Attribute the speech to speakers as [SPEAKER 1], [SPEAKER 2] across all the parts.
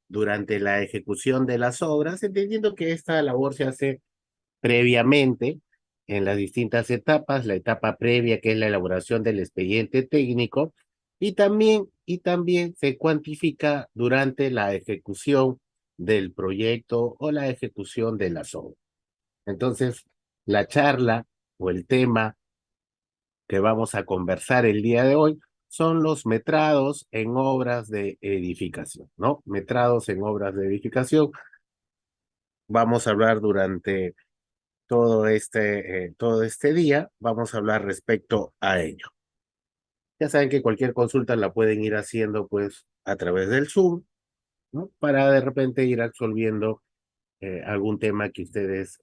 [SPEAKER 1] durante la ejecución de las obras, entendiendo que esta labor se hace previamente en las distintas etapas, la etapa previa que es la elaboración del expediente técnico y también se cuantifica durante la ejecución del proyecto o la ejecución de las obras. Entonces, la charla o el tema que vamos a conversar el día de hoy son los metrados en obras de edificación, ¿no? Metrados en obras de edificación. Vamos a hablar durante todo este día, vamos a hablar respecto a ello. Ya saben que cualquier consulta la pueden ir haciendo pues a través del Zoom, ¿no? Para de repente ir absolviendo algún tema que ustedes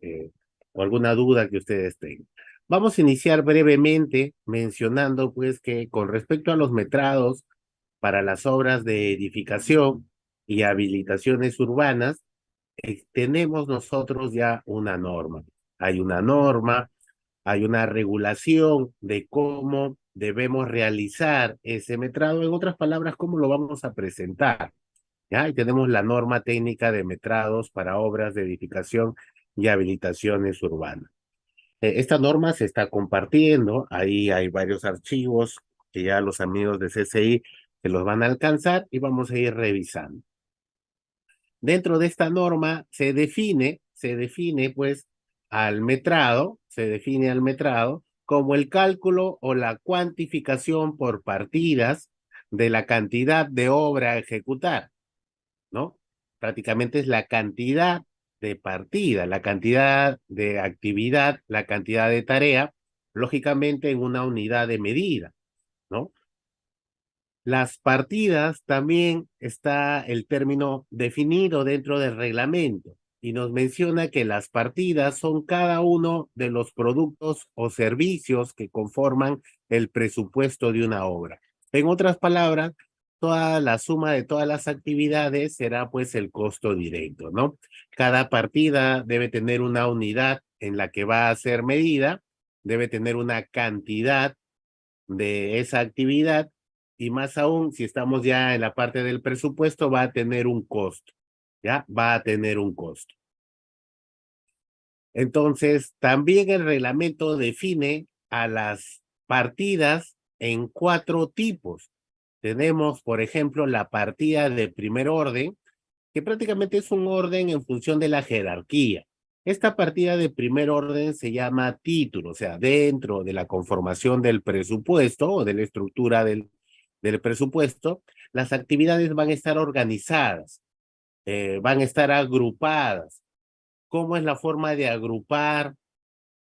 [SPEAKER 1] o alguna duda que ustedes tengan. Vamos a iniciar brevemente mencionando pues que con respecto a los metrados para las obras de edificación y habilitaciones urbanas, tenemos nosotros ya una norma. Hay una norma, hay una regulación de cómo debemos realizar ese metrado, en otras palabras, cómo lo vamos a presentar. ¿Ya? Y tenemos la norma técnica de metrados para obras de edificación y habilitaciones urbanas. Esta norma se está compartiendo, ahí hay varios archivos que ya los amigos de CCI se los van a alcanzar y vamos a ir revisando. Dentro de esta norma se define pues se define al metrado como el cálculo o la cuantificación por partidas de la cantidad de obra a ejecutar, ¿no? Prácticamente es la cantidad de partida, la cantidad de actividad, la cantidad de tarea, lógicamente en una unidad de medida, ¿no? Las partidas también está el término definido dentro del reglamento y nos menciona que las partidas son cada uno de los productos o servicios que conforman el presupuesto de una obra. En otras palabras, toda la suma de todas las actividades será pues el costo directo, ¿no? Cada partida debe tener una unidad en la que va a ser medida, debe tener una cantidad de esa actividad y más aún si estamos ya en la parte del presupuesto va a tener un costo, ¿ya? Va a tener un costo. Entonces, también el reglamento define a las partidas en 4 tipos. Tenemos, por ejemplo, la partida de primer orden, que prácticamente es un orden en función de la jerarquía. Esta partida de primer orden se llama título, o sea, dentro de la conformación del presupuesto o de la estructura del presupuesto, las actividades van a estar organizadas, van a estar agrupadas. ¿Cómo es la forma de agrupar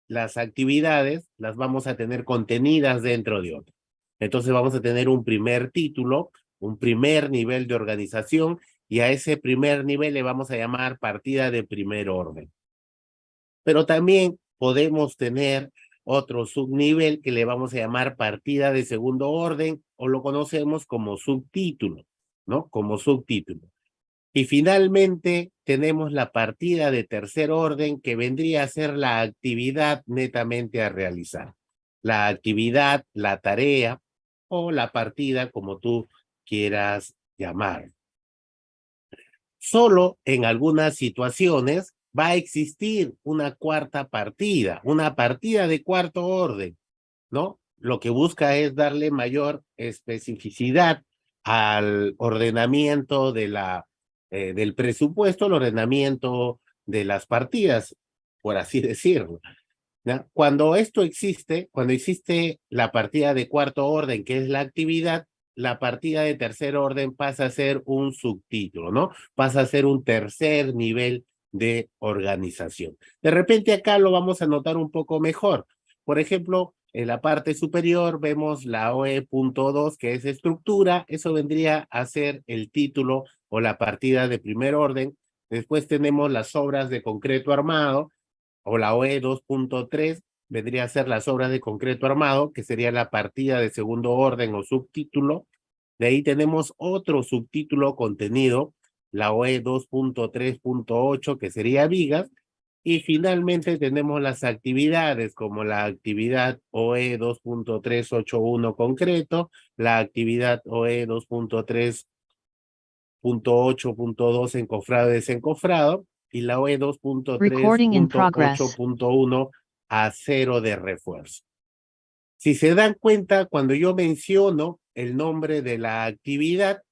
[SPEAKER 1] las actividades? Las vamos a tener contenidas dentro de otro. Entonces vamos a tener un primer título, un primer nivel de organización, y a ese primer nivel le vamos a llamar partida de primer orden. Pero también podemos tener otro subnivel que le vamos a llamar partida de segundo orden o lo conocemos como subtítulo, ¿no? Como subtítulo. Y finalmente tenemos la partida de tercer orden que vendría a ser la actividad netamente a realizar. La actividad, la tarea o la partida como tú quieras llamar. Solo en algunas situaciones va a existir una cuarta partida, una partida de cuarto orden, ¿no? Lo que busca es darle mayor especificidad al ordenamiento del presupuesto, el ordenamiento de las partidas, por así decirlo. ¿Ya? Cuando esto existe, cuando existe la partida de cuarto orden, que es la actividad, la partida de tercer orden pasa a ser un subtítulo, ¿no? Pasa a ser un tercer nivel de organización. De repente acá lo vamos a notar un poco mejor. Por ejemplo, en la parte superior vemos la OE.2, que es estructura. Eso vendría a ser el título o la partida de primer orden. Después tenemos las obras de concreto armado, o la OE 2.3 vendría a ser las obras de concreto armado, que sería la partida de segundo orden o subtítulo. De ahí tenemos otro subtítulo contenido, la OE 2.3.8, que sería vigas. Y finalmente tenemos las actividades, como la actividad OE 2.381 concreto, la actividad OE 2.3 2.8.2 encofrado y desencofrado, y la OE
[SPEAKER 2] Recording in progress.
[SPEAKER 1] 2.3.8.1 acero de refuerzo. Si se dan cuenta, cuando yo menciono el nombre de la actividad,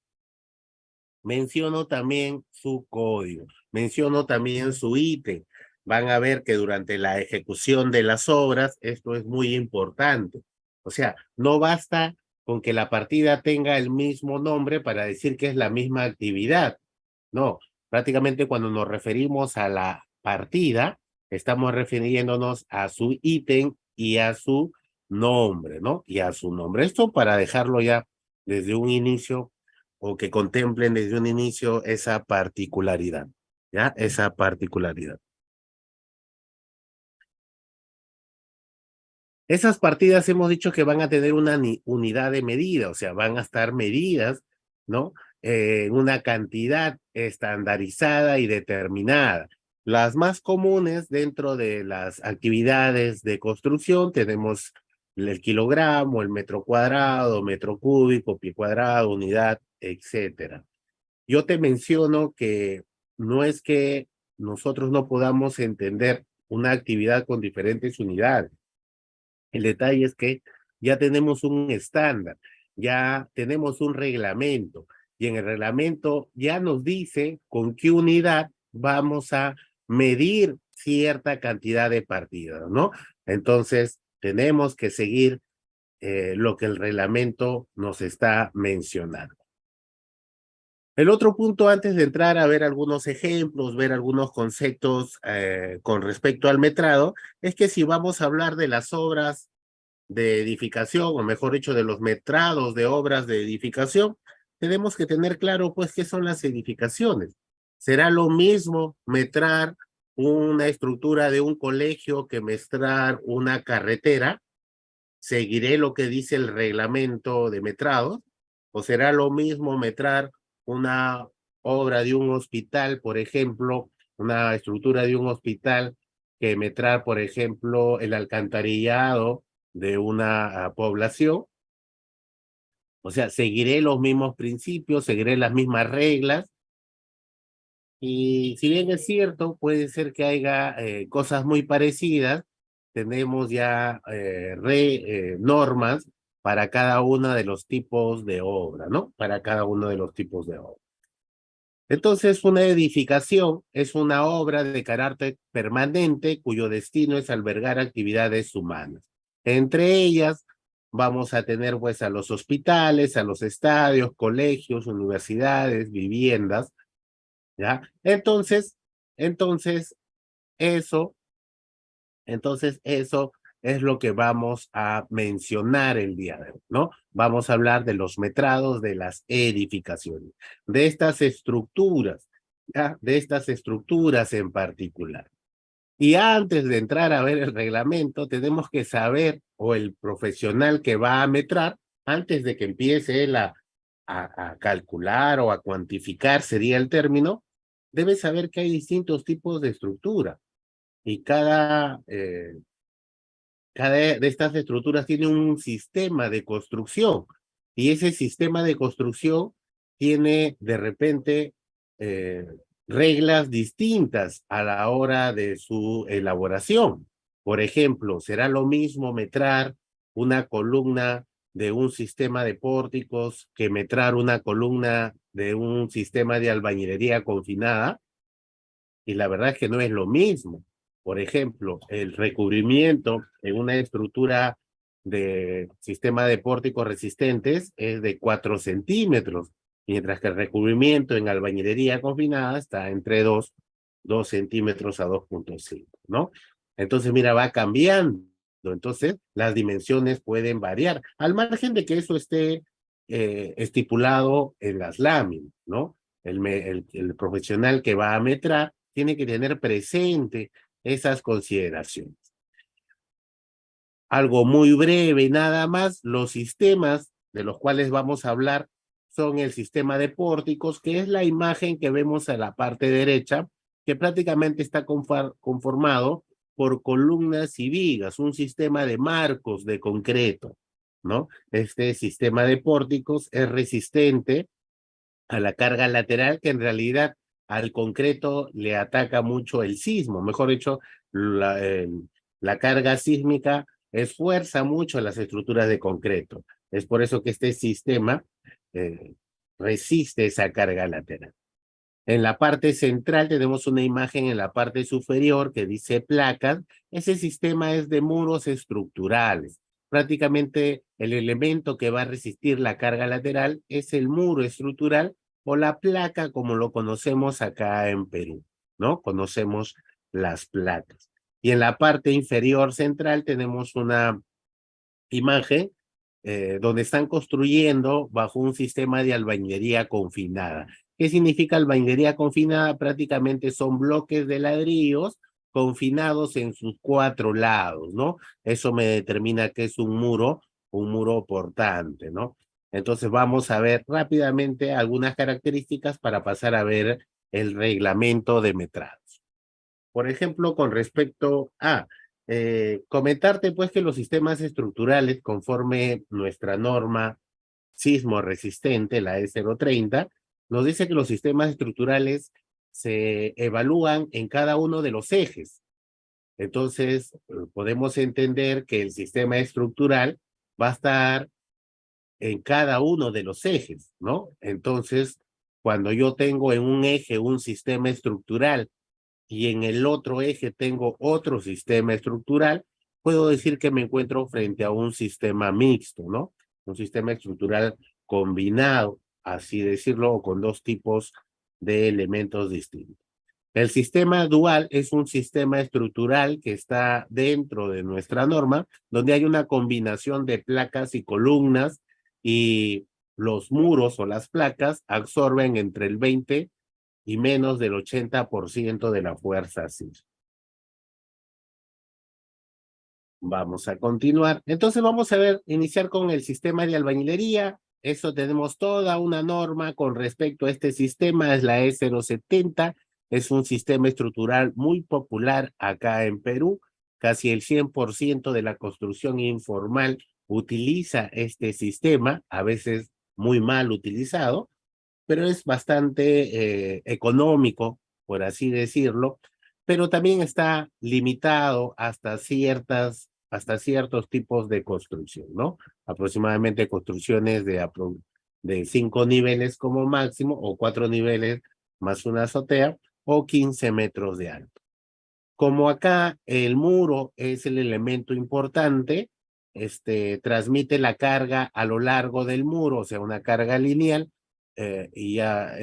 [SPEAKER 1] menciono también su código, menciono también su ítem. Van a ver que durante la ejecución de las obras, esto es muy importante. O sea, no basta con que la partida tenga el mismo nombre para decir que es la misma actividad. No, prácticamente cuando nos referimos a la partida, estamos refiriéndonos a su ítem y a su nombre, ¿no? Y a su nombre. Esto para dejarlo ya desde un inicio o que contemplen desde un inicio esa particularidad, ¿ya? Esa particularidad. Esas partidas hemos dicho que van a tener una unidad de medida, o sea, van a estar medidas, ¿no? Una cantidad estandarizada y determinada. Las más comunes dentro de las actividades de construcción tenemos el kilogramo, el metro cuadrado, metro cúbico, pie cuadrado, unidad, etcétera. Yo te menciono que no es que nosotros no podamos entender una actividad con diferentes unidades. El detalle es que ya tenemos un estándar, ya tenemos un reglamento, y en el reglamento ya nos dice con qué unidad vamos a medir cierta cantidad de partidas, ¿no? Entonces, tenemos que seguir lo que el reglamento nos está mencionando. El otro punto, antes de entrar a ver algunos ejemplos, ver algunos conceptos con respecto al metrado, es que si vamos a hablar de las obras de edificación, o mejor dicho, de los metrados de obras de edificación, tenemos que tener claro, pues, qué son las edificaciones. ¿Será lo mismo metrar una estructura de un colegio que metrar una carretera? ¿Seguiré lo que dice el reglamento de metrados? ¿O será lo mismo metrar una obra de un hospital, por ejemplo, una estructura de un hospital, que metrar, por ejemplo, el alcantarillado de una población? O sea, seguiré los mismos principios, seguiré las mismas reglas. Y si bien es cierto, puede ser que haya cosas muy parecidas, tenemos ya normas para cada uno de los tipos de obra, ¿no? Para cada uno de los tipos de obra. Entonces, una edificación es una obra de carácter permanente cuyo destino es albergar actividades humanas. Entre ellas, vamos a tener pues a los hospitales, a los estadios, colegios, universidades, viviendas, ¿ya? Entonces, eso, eso es lo que vamos a mencionar el día de hoy, ¿no? Vamos a hablar de los metrados de las edificaciones, de estas estructuras, ¿ya? De estas estructuras en particular. Y antes de entrar a ver el reglamento, tenemos que saber, o el profesional que va a metrar, antes de que empiece él a calcular o a cuantificar, sería el término, debe saber que hay distintos tipos de estructura. Y cada de estas estructuras tiene un sistema de construcción, y ese sistema de construcción tiene de repente reglas distintas a la hora de su elaboración. Por ejemplo, será lo mismo metrar una columna de un sistema de pórticos que metrar una columna de un sistema de albañilería confinada, y la verdad es que no es lo mismo. Por ejemplo, el recubrimiento en una estructura de sistema de pórticos resistentes es de 4 centímetros, mientras que el recubrimiento en albañilería confinada está entre 2 centímetros a 2.5, ¿no? Entonces, mira, va cambiando. Entonces, las dimensiones pueden variar, al margen de que eso esté estipulado en las láminas, ¿no? El profesional que va a metrar tiene que tener presente esas consideraciones. Algo muy breve, nada más, los sistemas de los cuales vamos a hablar son el sistema de pórticos, que es la imagen que vemos a la parte derecha, que prácticamente está conformado por columnas y vigas, un sistema de marcos de concreto, ¿no? Este sistema de pórticos es resistente a la carga lateral, que en realidad al concreto le ataca mucho el sismo. Mejor dicho, la carga sísmica esfuerza mucho las estructuras de concreto. Es por eso que este sistema eh, resiste esa carga lateral. En la parte central tenemos una imagen en la parte superior que dice placas. Ese sistema es de muros estructurales. Prácticamente el elemento que va a resistir la carga lateral es el muro estructural o la placa como lo conocemos acá en Perú, ¿no? Conocemos las placas. Y en la parte inferior central tenemos una imagen donde están construyendo bajo un sistema de albañilería confinada. ¿Qué significa albañilería confinada? Prácticamente son bloques de ladrillos confinados en sus 4 lados, ¿no? Eso me determina que es un muro portante, ¿no? Entonces vamos a ver rápidamente algunas características para pasar a ver el reglamento de metrados. Por ejemplo, con respecto a comentarte pues que los sistemas estructurales, conforme nuestra norma sismo resistente, la E030, nos dice que los sistemas estructurales se evalúan en cada uno de los ejes. Entonces, podemos entender que el sistema estructural va a estar en cada uno de los ejes, ¿no? Entonces, cuando yo tengo en un eje un sistema estructural y en el otro eje tengo otro sistema estructural, puedo decir que me encuentro frente a un sistema mixto, ¿no? Un sistema estructural combinado, así decirlo, o con dos tipos de elementos distintos. El sistema dual es un sistema estructural que está dentro de nuestra norma, donde hay una combinación de placas y columnas y los muros o las placas absorben entre el 20 y menos del 80% de la fuerza sísmica. Vamos a continuar. Entonces vamos a ver, iniciar con el sistema de albañilería. Eso tenemos toda una norma con respecto a este sistema, es la E070. Es un sistema estructural muy popular acá en Perú. Casi el 100% de la construcción informal utiliza este sistema, a veces muy mal utilizado, pero es bastante económico, por así decirlo, pero también está limitado hasta ciertos tipos de construcción, ¿no? Aproximadamente construcciones de 5 niveles como máximo, o 4 niveles más una azotea, o 15 metros de alto. Como acá el muro es el elemento importante, transmite la carga a lo largo del muro, o sea, una carga lineal, y ya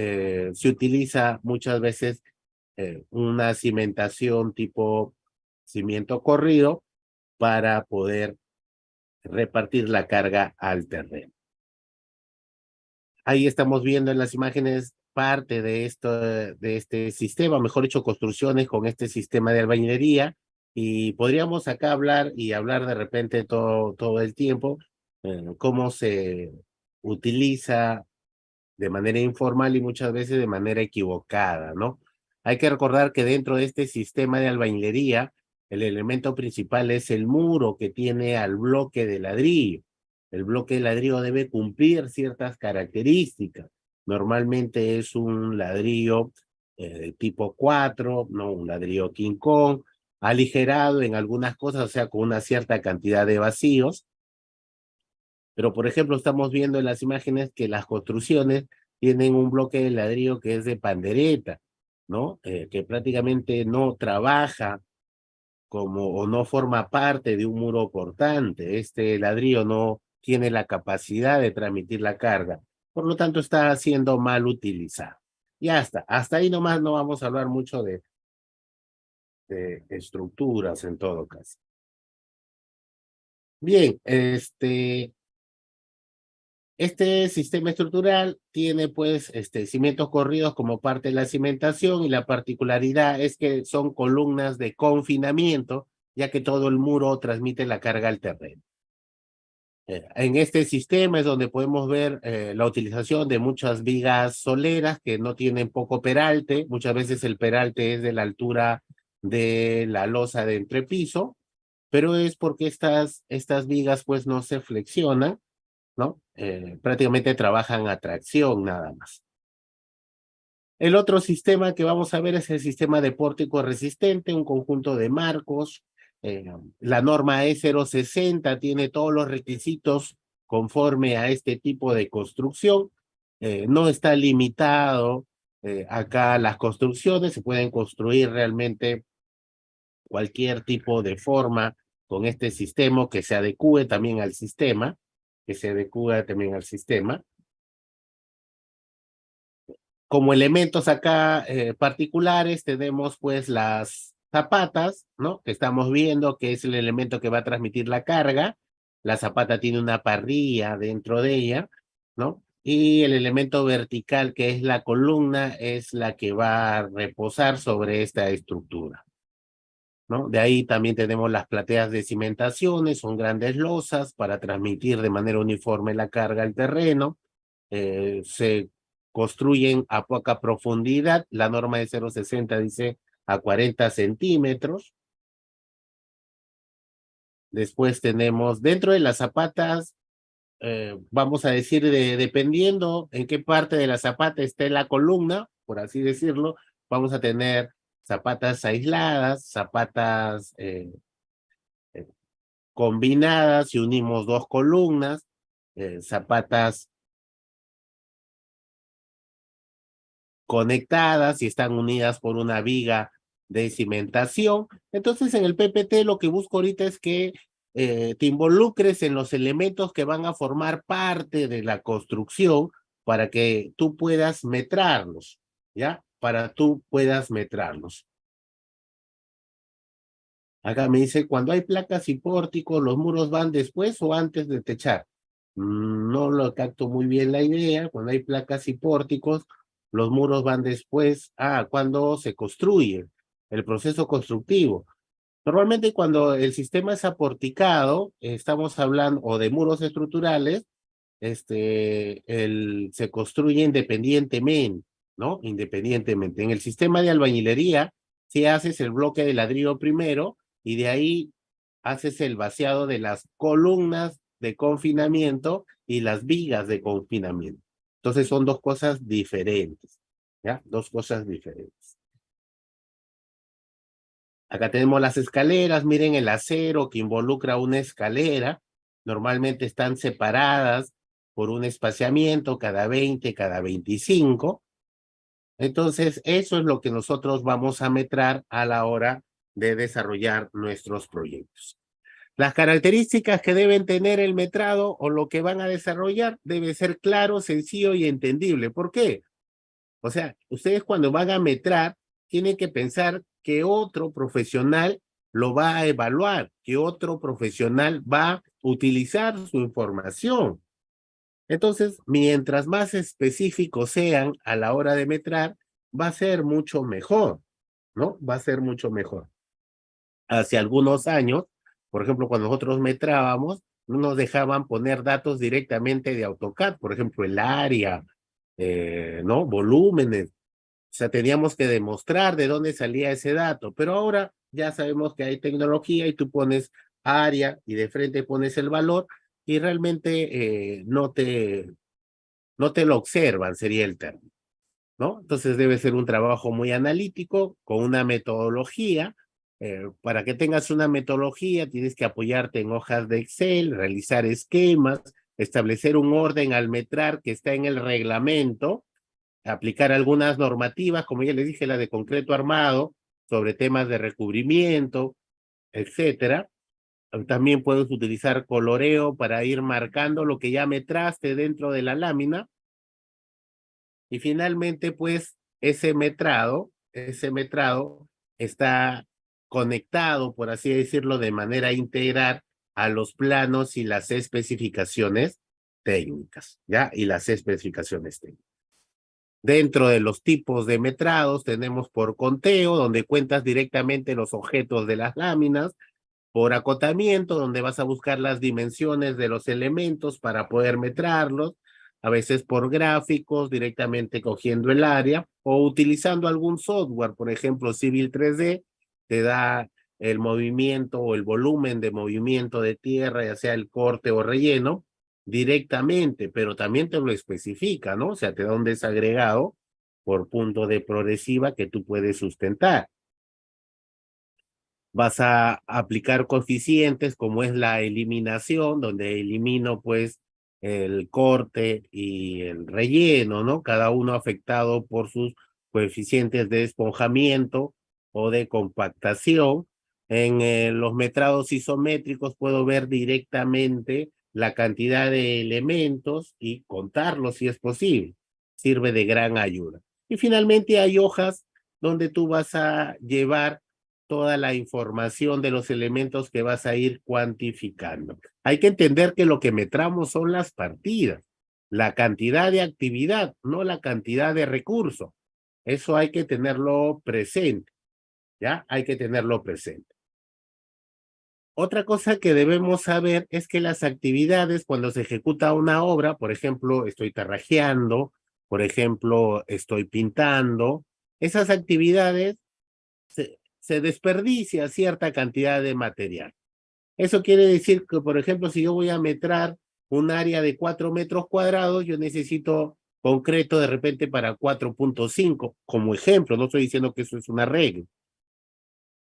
[SPEAKER 1] se utiliza muchas veces una cimentación tipo cimiento corrido para poder repartir la carga al terreno. Ahí estamos viendo en las imágenes parte de este sistema, mejor dicho, construcciones con este sistema de albañilería, y podríamos acá hablar de repente todo el tiempo cómo se utiliza de manera informal y muchas veces de manera equivocada, ¿no? Hay que recordar que dentro de este sistema de albañilería, el elemento principal es el muro que tiene al bloque de ladrillo. El bloque de ladrillo debe cumplir ciertas características. Normalmente es un ladrillo de tipo 4, no un ladrillo King Kong, aligerado en algunas cosas, o sea, con una cierta cantidad de vacíos. Pero, por ejemplo, estamos viendo en las imágenes que las construcciones tienen un bloque de ladrillo que es de pandereta, ¿no? Que prácticamente no trabaja o no forma parte de un muro portante. Este ladrillo no tiene la capacidad de transmitir la carga. Por lo tanto, está siendo mal utilizado. Y hasta ahí nomás no vamos a hablar mucho de estructuras en todo caso. Bien, este sistema estructural tiene pues cimientos corridos como parte de la cimentación, y la particularidad es que son columnas de confinamiento, ya que todo el muro transmite la carga al terreno. En este sistema es donde podemos ver la utilización de muchas vigas soleras que no tienen poco peralte. Muchas veces el peralte es de la altura de la losa de entrepiso, pero es porque estas vigas pues no se flexionan, ¿no? Prácticamente trabajan a tracción nada más. El otro sistema que vamos a ver es el sistema de pórtico resistente, un conjunto de marcos. La norma E060 tiene todos los requisitos conforme a este tipo de construcción. No está limitado acá las construcciones, se pueden construir realmente cualquier tipo de forma con este sistema que se adecue también al sistema, que se adecue también al sistema. Como elementos acá particulares tenemos pues las zapatas, ¿no? Que estamos viendo que es el elemento que va a transmitir la carga. La zapata tiene una parrilla dentro de ella, ¿no? Y el elemento vertical que es la columna es la que va a reposar sobre esta estructura, ¿no? De ahí también tenemos las plateas de cimentaciones, son grandes losas para transmitir de manera uniforme la carga al terreno. Se construyen a poca profundidad, la norma de 0,60 dice a 40 centímetros. Después tenemos dentro de las zapatas, vamos a decir, dependiendo en qué parte de la zapata esté la columna, por así decirlo, vamos a tener zapatas aisladas, zapatas combinadas, si unimos dos columnas, zapatas conectadas y están unidas por una viga de cimentación. Entonces, en el PPT lo que busco ahorita es que te involucres en los elementos que van a formar parte de la construcción para que tú puedas metrarlos, ¿ya? Para tú puedas metrarlos. Acá me dice, cuando hay placas y pórticos, ¿los muros van después o antes de techar? No lo capto muy bien la idea. Cuando hay placas y pórticos, los muros van después a cuando se construye, el proceso constructivo. Normalmente cuando el sistema es aporticado, estamos hablando o de muros estructurales, se construye independientemente, ¿no? Independientemente. En el sistema de albañilería, si haces el bloque de ladrillo primero y de ahí haces el vaciado de las columnas de confinamiento y las vigas de confinamiento. Entonces son dos cosas diferentes, ¿ya? Dos cosas diferentes. Acá tenemos las escaleras, miren el acero que involucra una escalera, normalmente están separadas por un espaciamiento cada 20, cada 25. Entonces, eso es lo que nosotros vamos a metrar a la hora de desarrollar nuestros proyectos. Las características que deben tener el metrado o lo que van a desarrollar debe ser claro, sencillo y entendible. ¿Por qué? O sea, ustedes cuando van a metrar, tienen que pensar que otro profesional lo va a evaluar, que otro profesional va a utilizar su información. Entonces, mientras más específicos sean a la hora de metrar, va a ser mucho mejor, ¿no? Va a ser mucho mejor. Hace algunos años, por ejemplo, cuando nosotros metrábamos, no nos dejaban poner datos directamente de AutoCAD, por ejemplo, el área, ¿no? Volúmenes. O sea, teníamos que demostrar de dónde salía ese dato, pero ahora ya sabemos que hay tecnología y tú pones área y de frente pones el valor y realmente no te lo observan, sería el término, ¿no? Entonces debe ser un trabajo muy analítico, con una metodología. Para que tengas una metodología, tienes que apoyarte en hojas de Excel, realizar esquemas, establecer un orden al metrar que está en el reglamento, aplicar algunas normativas, como ya les dije, la de concreto armado, sobre temas de recubrimiento, etcétera. También puedes utilizar coloreo para ir marcando lo que ya metraste dentro de la lámina. Y finalmente, pues, ese metrado está conectado, por así decirlo, de manera integral a los planos y las especificaciones técnicas, ¿ya? Y las especificaciones técnicas. Dentro de los tipos de metrados tenemos por conteo, donde cuentas directamente los objetos de las láminas, por acotamiento, donde vas a buscar las dimensiones de los elementos para poder metrarlos, a veces por gráficos, directamente cogiendo el área, o utilizando algún software, por ejemplo, Civil 3D, te da el movimiento o el volumen de movimiento de tierra, ya sea el corte o relleno, directamente, pero también te lo especifica, ¿no? O sea, te da un desagregado por punto de progresiva que tú puedes sustentar. Vas a aplicar coeficientes como es la eliminación, donde elimino pues el corte y el relleno, ¿no? Cada uno afectado por sus coeficientes de esponjamiento o de compactación. En los metrados isométricos puedo ver directamente la cantidad de elementos y contarlos si es posible. Sirve de gran ayuda. Y finalmente hay hojas donde tú vas a llevar toda la información de los elementos que vas a ir cuantificando. Hay que entender que lo que metramos son las partidas, la cantidad de actividad, no la cantidad de recursos. Eso hay que tenerlo presente, ¿ya? Hay que tenerlo presente. Otra cosa que debemos saber es que las actividades, cuando se ejecuta una obra, por ejemplo, estoy tarrajeando, por ejemplo, estoy pintando, esas actividades se desperdicia cierta cantidad de material. Eso quiere decir que, por ejemplo, si yo voy a metrar un área de 4 metros cuadrados, yo necesito concreto de repente para 4.5, como ejemplo, no estoy diciendo que eso es una regla.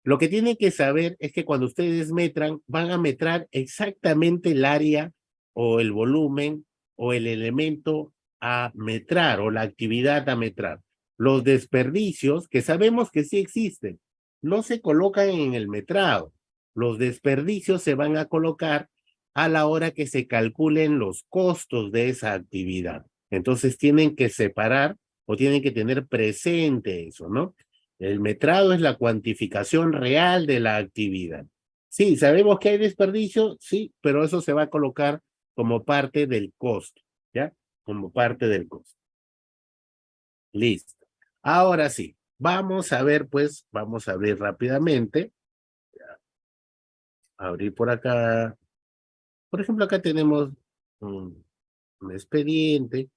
[SPEAKER 1] Lo que tienen que saber es que cuando ustedes metran, van a metrar exactamente el área o el volumen o el elemento a metrar o la actividad a metrar. Los desperdicios, que sabemos que sí existen, no se colocan en el metrado. Los desperdicios se van a colocar a la hora que se calculen los costos de esa actividad. Entonces tienen que separar o tienen que tener presente eso, ¿no? El metrado es la cuantificación real de la actividad. Sí, sabemos que hay desperdicio, sí, pero eso se va a colocar como parte del costo, ¿ya? Como parte del costo. Listo. Ahora sí, vamos a ver, pues, vamos a abrir rápidamente. Abrir por acá. Por ejemplo, acá tenemos un expediente.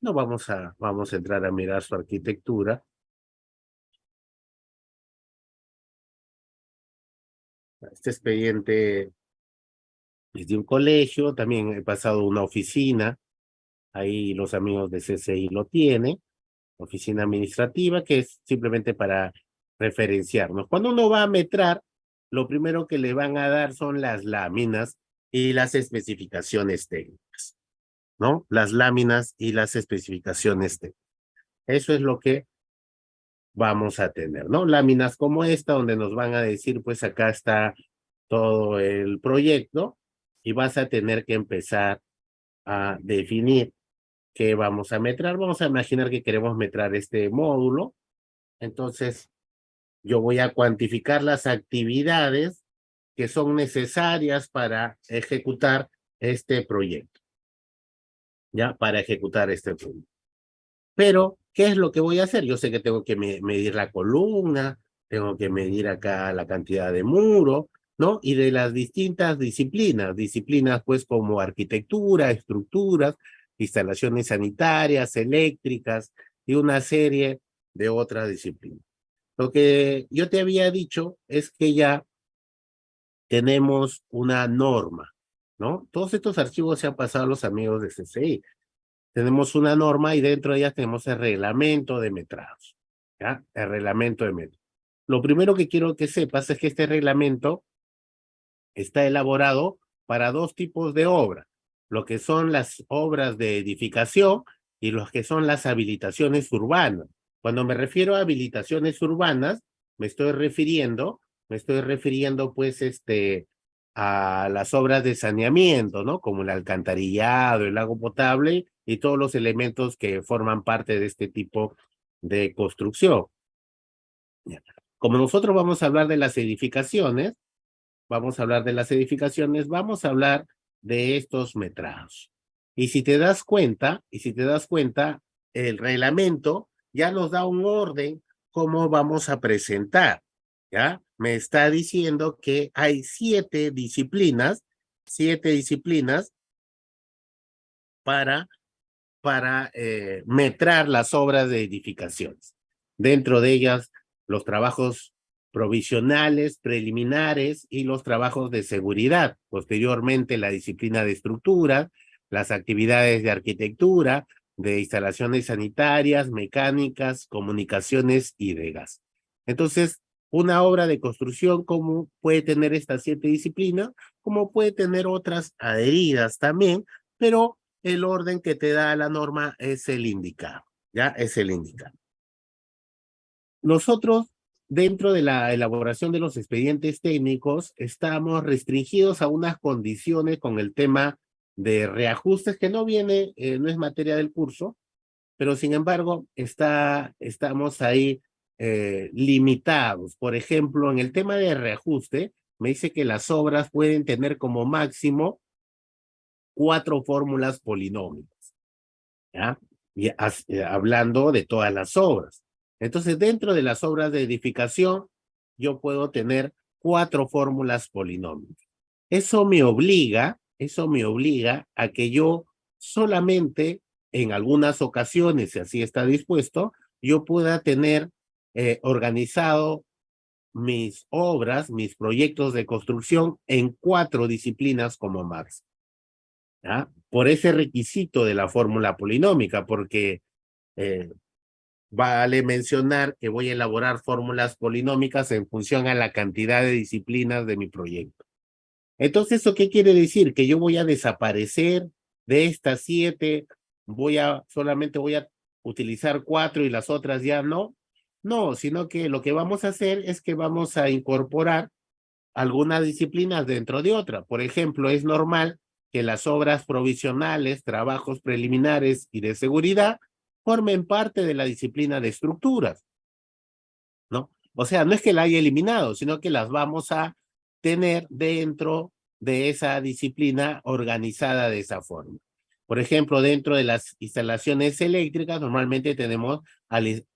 [SPEAKER 1] No vamos a entrar a mirar su arquitectura. Este expediente es de un colegio, también he pasado una oficina, ahí los amigos de CCI lo tienen, oficina administrativa, que es simplemente para referenciarnos. Cuando uno va a metrar, lo primero que le van a dar son las láminas y las especificaciones técnicas, ¿no? Las láminas y las especificaciones técnicas. Eso es lo que vamos a tener, ¿no? Láminas como esta, donde nos van a decir, pues acá está todo el proyecto y vas a tener que empezar a definir qué vamos a metrar. Vamos a imaginar que queremos metrar este módulo. Entonces, yo voy a cuantificar las actividades que son necesarias para ejecutar este proyecto, ¿ya? Para ejecutar este proyecto. Pero, ¿qué es lo que voy a hacer? Yo sé que tengo que medir la columna, tengo que medir acá la cantidad de muro, ¿no? Y de las distintas disciplinas pues como arquitectura, estructuras, instalaciones sanitarias, eléctricas y una serie de otras disciplinas. Lo que yo te había dicho es que ya tenemos una norma, ¿no? Todos estos archivos se han pasado a los amigos de CCI. Tenemos una norma y dentro de ellas tenemos el reglamento de metrados, ¿ya? El reglamento de metrados. Lo primero que quiero que sepas es que este reglamento está elaborado para dos tipos de obras, lo que son las obras de edificación y los que son las habilitaciones urbanas. Cuando me refiero a habilitaciones urbanas, me estoy refiriendo pues a las obras de saneamiento, ¿no? Como el alcantarillado, el agua potable y todos los elementos que forman parte de este tipo de construcción. Como nosotros vamos a hablar de las edificaciones, vamos a hablar de estos metrados. Y si te das cuenta, el reglamento ya nos da un orden cómo vamos a presentar, ¿ya? Me está diciendo que hay 7 disciplinas para metrar las obras de edificaciones. Dentro de ellas, los trabajos provisionales, preliminares y los trabajos de seguridad. Posteriormente, la disciplina de estructura, las actividades de arquitectura, de instalaciones sanitarias, mecánicas, comunicaciones y de gas. Entonces, una obra de construcción, como puede tener estas 7 disciplinas, como puede tener otras adheridas también, pero el orden que te da la norma es el indicado, ¿ya? Es el indicado. Nosotros, dentro de la elaboración de los expedientes técnicos, estamos restringidos a unas condiciones con el tema de reajustes que no viene, no es materia del curso, pero sin embargo estamos ahí limitados. Por ejemplo, en el tema de reajuste, me dice que las obras pueden tener como máximo 4 fórmulas polinómicas, ¿ya? Y hablando de todas las obras. Entonces, dentro de las obras de edificación, yo puedo tener 4 fórmulas polinómicas. Eso me obliga a que yo solamente en algunas ocasiones, si así está dispuesto, yo pueda tener organizado mis obras, mis proyectos de construcción en 4 disciplinas como máximo, ¿ya? Por ese requisito de la fórmula polinómica, porque vale mencionar que voy a elaborar fórmulas polinómicas en función a la cantidad de disciplinas de mi proyecto. Entonces, ¿eso qué quiere decir? Que yo voy a desaparecer de estas 7, solamente voy a utilizar 4 y las otras ya no. No, sino que lo que vamos a hacer es que vamos a incorporar algunas disciplinas dentro de otra. Por ejemplo, es normal que las obras provisionales, trabajos preliminares y de seguridad formen parte de la disciplina de estructuras, ¿no? O sea, no es que la haya eliminado, sino que las vamos a tener dentro de esa disciplina organizada de esa forma. Por ejemplo, dentro de las instalaciones eléctricas, normalmente tenemos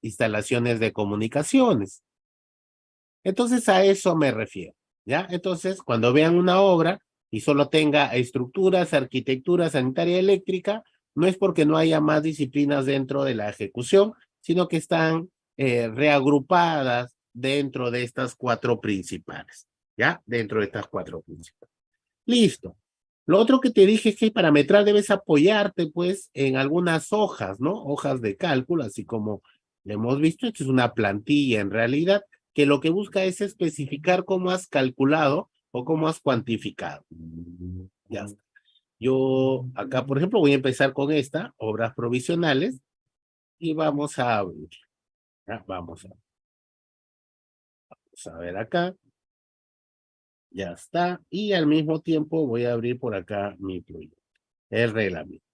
[SPEAKER 1] instalaciones de comunicaciones. Entonces, a eso me refiero, ¿ya? Entonces, cuando vean una obra y solo tenga estructuras, arquitectura, sanitaria, eléctrica, no es porque no haya más disciplinas dentro de la ejecución, sino que están reagrupadas dentro de estas 4 principales, ¿ya? Dentro de estas 4 principales. Listo. Lo otro que te dije es que para metrar debes apoyarte, pues, en algunas hojas, ¿no? Hojas de cálculo, así como le hemos visto, esto es una plantilla en realidad, que lo que busca es especificar cómo has calculado o cómo has cuantificado. Ya está. Yo acá, por ejemplo, voy a empezar con esta, obras provisionales, y vamos a abrir. ¿Ya? Vamos a ver acá. Ya está. Y al mismo tiempo voy a abrir por acá mi proyecto, el reglamento.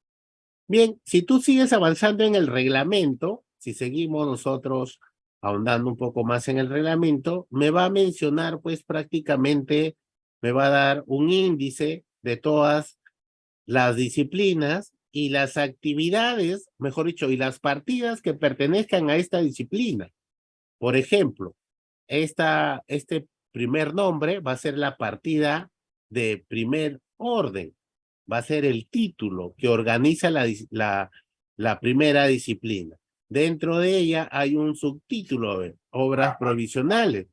[SPEAKER 1] Bien, si tú sigues avanzando en el reglamento, si seguimos nosotros ahondando un poco más en el reglamento, me va a mencionar pues prácticamente, me va a dar un índice de todas las disciplinas y las actividades, mejor dicho, y las partidas que pertenezcan a esta disciplina. Por ejemplo, este primer nombre va a ser la partida de primer orden, va a ser el título que organiza la primera disciplina. Dentro de ella hay un subtítulo de obras provisionales.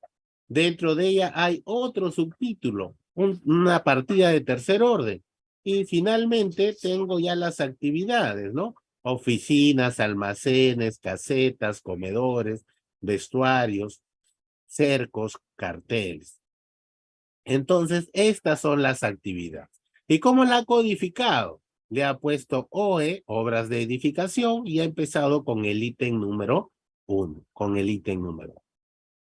[SPEAKER 1] Dentro de ella hay otro subtítulo, una partida de tercer orden. Y finalmente tengo ya las actividades, ¿no? Oficinas, almacenes, casetas, comedores, vestuarios, cercos, carteles. Entonces, estas son las actividades. ¿Y cómo la ha codificado? Le ha puesto OE, obras de edificación, y ha empezado con el ítem número 1, con el ítem número 1.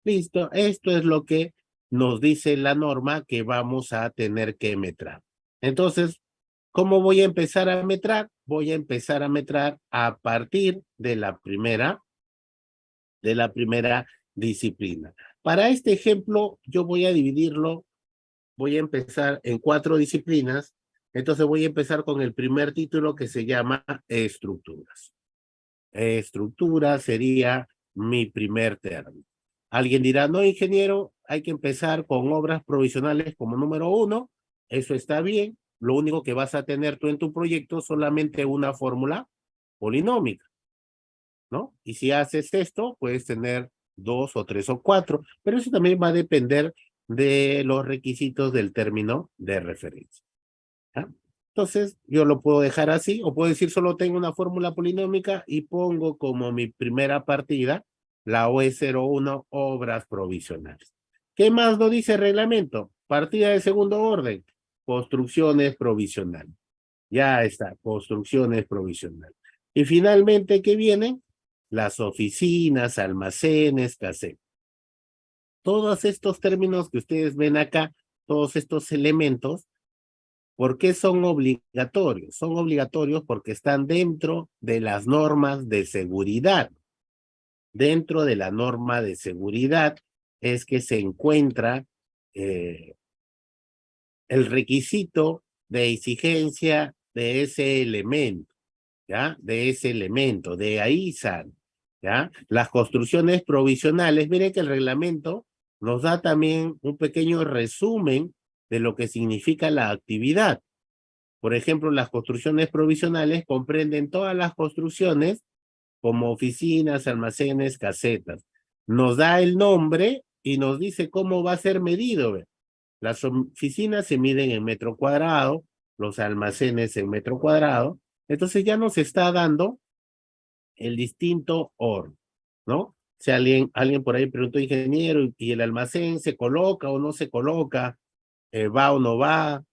[SPEAKER 1] Listo, esto es lo que nos dice la norma que vamos a tener que metrar. Entonces, ¿cómo voy a empezar a metrar? Voy a empezar a metrar a partir de la primera disciplina. Para este ejemplo, yo voy a dividirlo, voy a empezar en 4 disciplinas, entonces voy a empezar con el primer título que se llama estructuras. Estructuras sería mi primer término. Alguien dirá, no, ingeniero, hay que empezar con obras provisionales como número 1, eso está bien, lo único que vas a tener tú en tu proyecto es solamente una fórmula polinómica, ¿no? Y si haces esto, puedes tener 2 o 3 o 4, pero eso también va a depender de los requisitos del término de referencia, ¿ya? Entonces, yo lo puedo dejar así, o puedo decir solo tengo una fórmula polinómica y pongo como mi primera partida la OE01, obras provisionales. ¿Qué más lo dice el reglamento? Partida de segundo orden, construcciones provisionales. Ya está, construcciones provisionales. Y finalmente, ¿qué vienen? Las oficinas, almacenes, casetas. Todos estos términos que ustedes ven acá, todos estos elementos, ¿por qué son obligatorios? Son obligatorios porque están dentro de las normas de seguridad. Dentro de la norma de seguridad es que se encuentra el requisito de exigencia de ese elemento, ¿ya? De ese elemento, de ahí sale, ¿ya? Las construcciones provisionales, miren que el reglamento nos da también un pequeño resumen de lo que significa la actividad. Por ejemplo, las construcciones provisionales comprenden todas las construcciones como oficinas, almacenes, casetas. Nos da el nombre y nos dice cómo va a ser medido. ¿Ve? Las oficinas se miden en metro cuadrado, los almacenes en metro cuadrado. Entonces ya nos está dando el distinto orden, ¿no? Si alguien por ahí preguntó, ingeniero, ¿y el almacén se coloca o no se coloca? ¿Va o no va?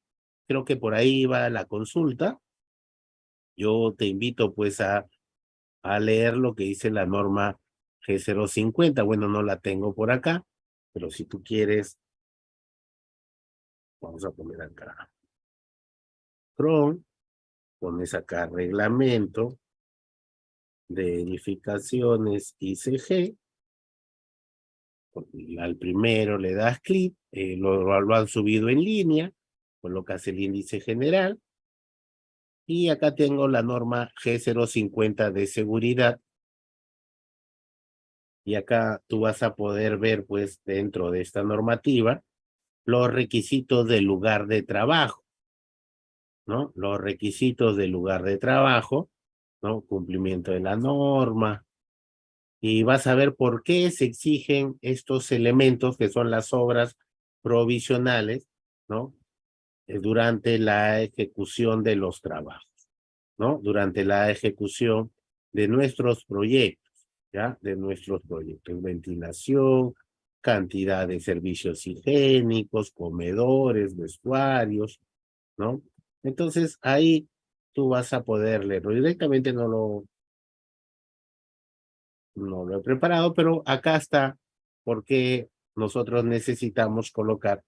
[SPEAKER 1] Creo que por ahí va la consulta. Yo te invito pues a leer lo que dice la norma G050. Bueno, no la tengo por acá, pero si tú quieres, vamos a poner acá Chrome, pones acá reglamento de edificaciones ICG, al primero le das clic, lo han subido en línea, colocas el índice general, y acá tengo la norma G050 de seguridad, y acá tú vas a poder ver, pues, dentro de esta normativa, los requisitos del lugar de trabajo, ¿no? Los requisitos del lugar de trabajo, ¿no? Cumplimiento de la norma, y vas a ver por qué se exigen estos elementos que son las obras provisionales, ¿no? Durante la ejecución de los trabajos, ¿no? Durante la ejecución de nuestros proyectos, ¿ya? De nuestros proyectos, ventilación, cantidad de servicios higiénicos, comedores, vestuarios, ¿no? Entonces ahí tú vas a poder leerlo. Directamente no lo he preparado, pero acá está porque nosotros necesitamos colocar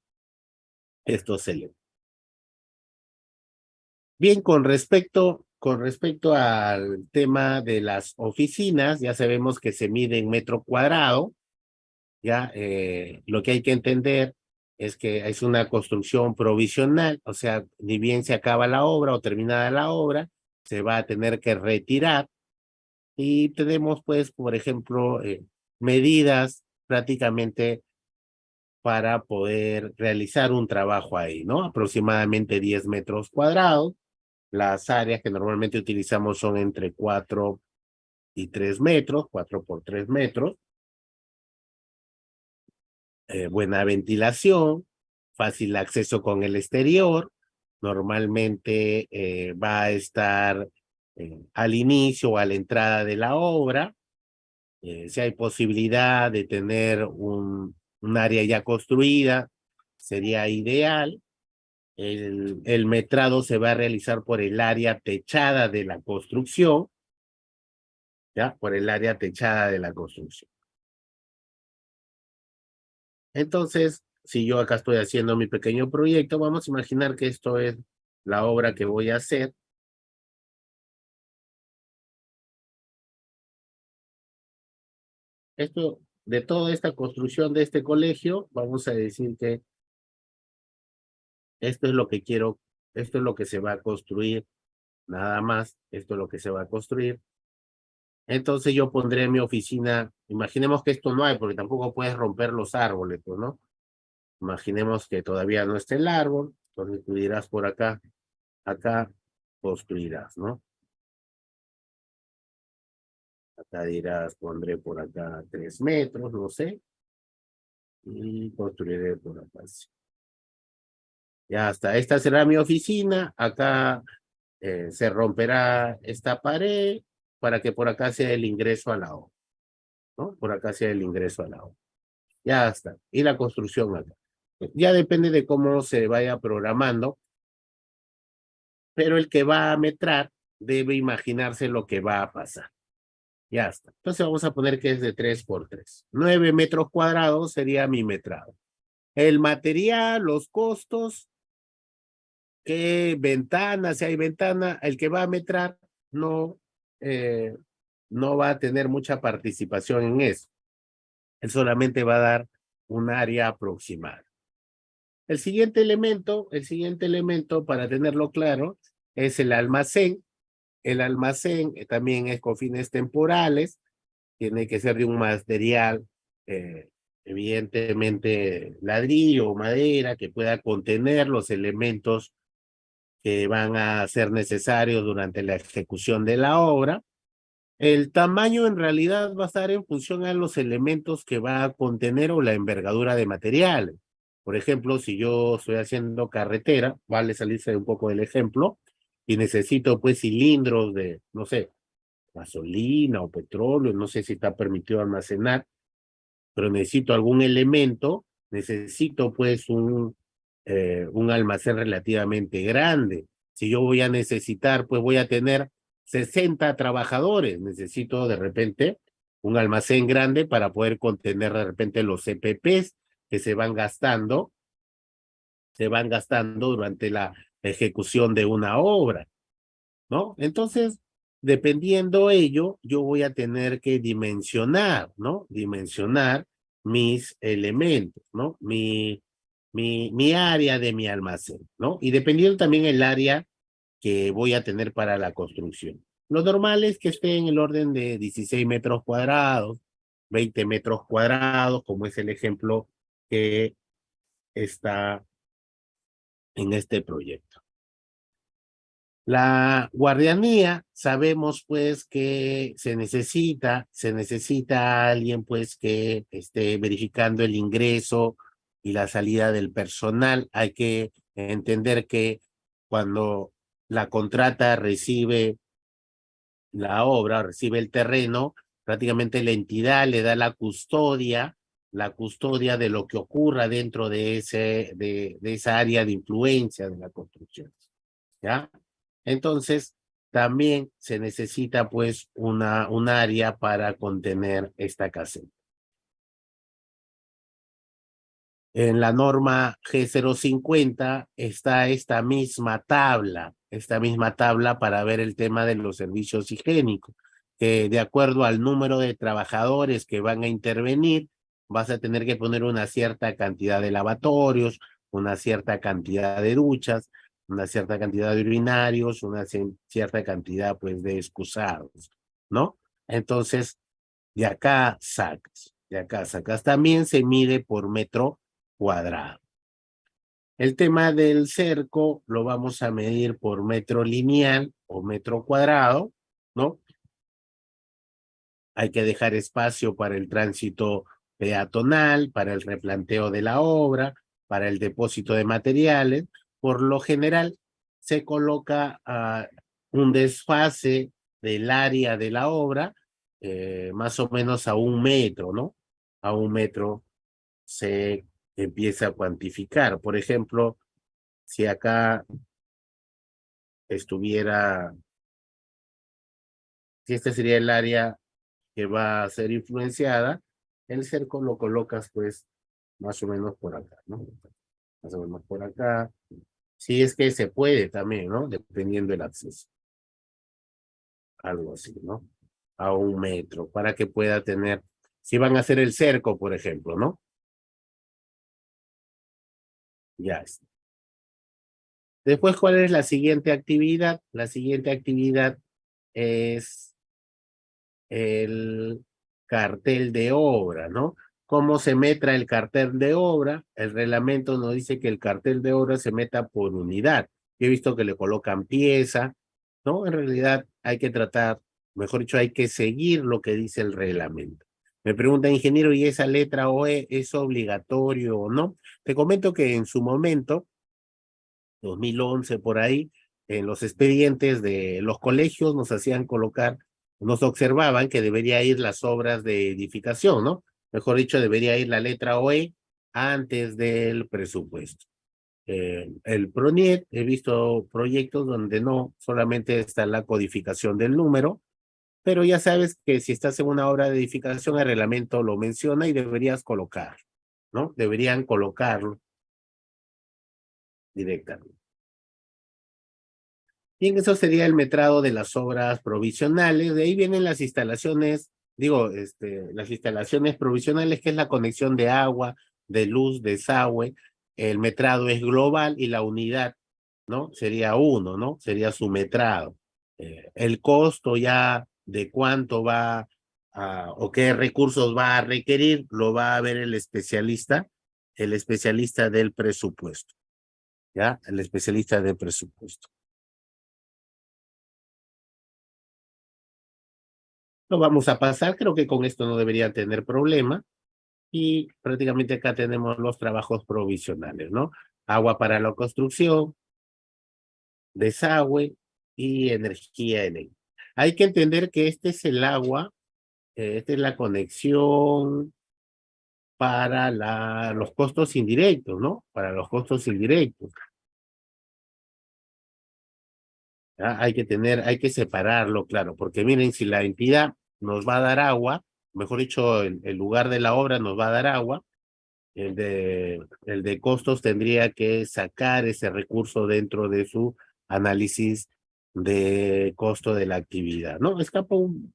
[SPEAKER 1] estos elementos. Bien, con respecto al tema de las oficinas, ya sabemos que se mide en metro cuadrado, ya lo que hay que entender es que es una construcción provisional, o sea, ni bien se acaba la obra o terminada la obra, se va a tener que retirar y tenemos pues, por ejemplo, medidas prácticamente para poder realizar un trabajo ahí, ¿no? Aproximadamente 10 metros cuadrados. Las áreas que normalmente utilizamos son entre 4 y 3 metros, 4 por 3 metros. Buena ventilación, fácil acceso con el exterior. Normalmente va a estar al inicio o a la entrada de la obra. Si hay posibilidad de tener un área ya construida, sería ideal. El metrado se va a realizar por el área techada de la construcción, ¿ya? Por el área techada de la construcción. Entonces, si yo acá estoy haciendo mi pequeño proyecto, vamos a imaginar que esto es la obra que voy a hacer. Esto, de toda esta construcción de este colegio, vamos a decir que esto es lo que quiero, esto es lo que se va a construir, nada más, esto es lo que se va a construir. Entonces yo pondré en mi oficina, imaginemos que esto no hay, porque tampoco puedes romper los árboles, pues, ¿no? Imaginemos que todavía no está el árbol, entonces tú dirás por acá construirás, ¿no? Acá dirás, pondré por acá 3 metros, no sé, y construiré por acá. Ya está, esta será mi oficina, acá se romperá esta pared para que por acá sea el ingreso a la obra, ¿no? Por acá sea el ingreso a la obra. Ya está. Y la construcción acá. Ya depende de cómo se vaya programando, pero el que va a metrar debe imaginarse lo que va a pasar. Ya está. Entonces vamos a poner que es de 3 por 3. 9 metros cuadrados sería mi metrado. El material, los costos, qué ventana, si hay ventana, el que va a metrar no, eh, no va a tener mucha participación en eso. Él solamente va a dar un área aproximada. El siguiente elemento para tenerlo claro es el almacén. El almacén también es con fines temporales, tiene que ser de un material, eh, evidentemente ladrillo o madera, que pueda contener los elementos que van a ser necesarios durante la ejecución de la obra. El tamaño en realidad va a estar en función a los elementos que va a contener o la envergadura de materiales. Por ejemplo, si yo estoy haciendo carretera, vale salirse un poco del ejemplo, y necesito pues cilindros de, no sé, gasolina o petróleo, no sé si está permitido almacenar, pero necesito algún elemento, necesito pues un almacén relativamente grande. Si yo voy a necesitar, pues voy a tener 60 trabajadores, necesito de repente un almacén grande para poder contener de repente los CPPs que se van gastando durante la ejecución de una obra, ¿no? Entonces, dependiendo ello, yo voy a tener que dimensionar, ¿no? Dimensionar mis elementos, ¿no? Mi área de mi almacén, ¿no? Y dependiendo también el área que voy a tener para la construcción. Lo normal es que esté en el orden de 16 metros cuadrados, 20 metros cuadrados, como es el ejemplo que está en este proyecto. La guardianía, sabemos pues que se necesita alguien pues que esté verificando el ingreso y la salida del personal. Hay que entender que cuando la contrata recibe la obra, recibe el terreno, prácticamente la entidad le da la custodia de lo que ocurra dentro de de esa área de influencia de la construcción. ¿Ya? Entonces, también se necesita pues un área para contener esta caseta. En la norma G050 está esta misma tabla para ver el tema de los servicios higiénicos, que de acuerdo al número de trabajadores que van a intervenir, vas a tener que poner una cierta cantidad de lavatorios, una cierta cantidad de duchas, una cierta cantidad de urinarios, una cierta cantidad pues de excusados, ¿no? Entonces, de acá sacas. También se mide por metro cuadrado. El tema del cerco lo vamos a medir por metro lineal o metro cuadrado, ¿no? Hay que dejar espacio para el tránsito peatonal, para el replanteo de la obra, para el depósito de materiales. Por lo general, se coloca un desfase del área de la obra, más o menos a 1 metro, ¿no? A 1 metro se empieza a cuantificar. Por ejemplo, si acá estuviera, si este sería el área que va a ser influenciada, el cerco lo colocas pues más o menos por acá, ¿no? Más o menos por acá. Si es que se puede también, ¿no? Dependiendo del acceso. Algo así, ¿no? A 1 metro, para que pueda tener, si van a hacer el cerco, por ejemplo, ¿no? Ya está. Después, ¿cuál es la siguiente actividad? La siguiente actividad es el cartel de obra, ¿no? ¿Cómo se meta el cartel de obra? El reglamento nos dice que el cartel de obra se meta por unidad. Yo he visto que le colocan pieza, ¿no? En realidad hay que tratar, mejor dicho, hay que seguir lo que dice el reglamento. Me pregunta, ingeniero, ¿y esa letra OE es obligatorio o no? Te comento que en su momento 2011 por ahí, en los expedientes de los colegios nos hacían colocar, nos observaban que debería ir las obras de edificación, ¿no? Mejor dicho, debería ir la letra OE antes del presupuesto. El PRONIET, he visto proyectos donde no, solamente está la codificación del número, pero ya sabes que si estás en una obra de edificación, el reglamento lo menciona y deberías colocar, ¿no? Deberían colocarlo directamente. Bien, eso sería el metrado de las obras provisionales. De ahí vienen las instalaciones, digo, las instalaciones provisionales, que es la conexión de agua, de luz, desagüe. El metrado es global y la unidad, ¿no? Sería uno, ¿no? Sería su metrado. El costo ya de cuánto va o qué recursos va a requerir, lo va a ver el especialista del presupuesto, ¿ya? El especialista del presupuesto. Lo vamos a pasar, creo que con esto no deberían tener problema. Y prácticamente acá tenemos los trabajos provisionales, ¿no? Agua para la construcción, desagüe y energía eléctrica. Hay que entender que este es el agua, esta es la conexión para los costos indirectos, ¿no? Para los costos indirectos. ¿Ya? Hay que separarlo, claro, porque miren, si la entidad nos va a dar agua, mejor dicho, el lugar de la obra nos va a dar agua, el de costos tendría que sacar ese recurso dentro de su análisis de costo de la actividad, ¿no? Escapa un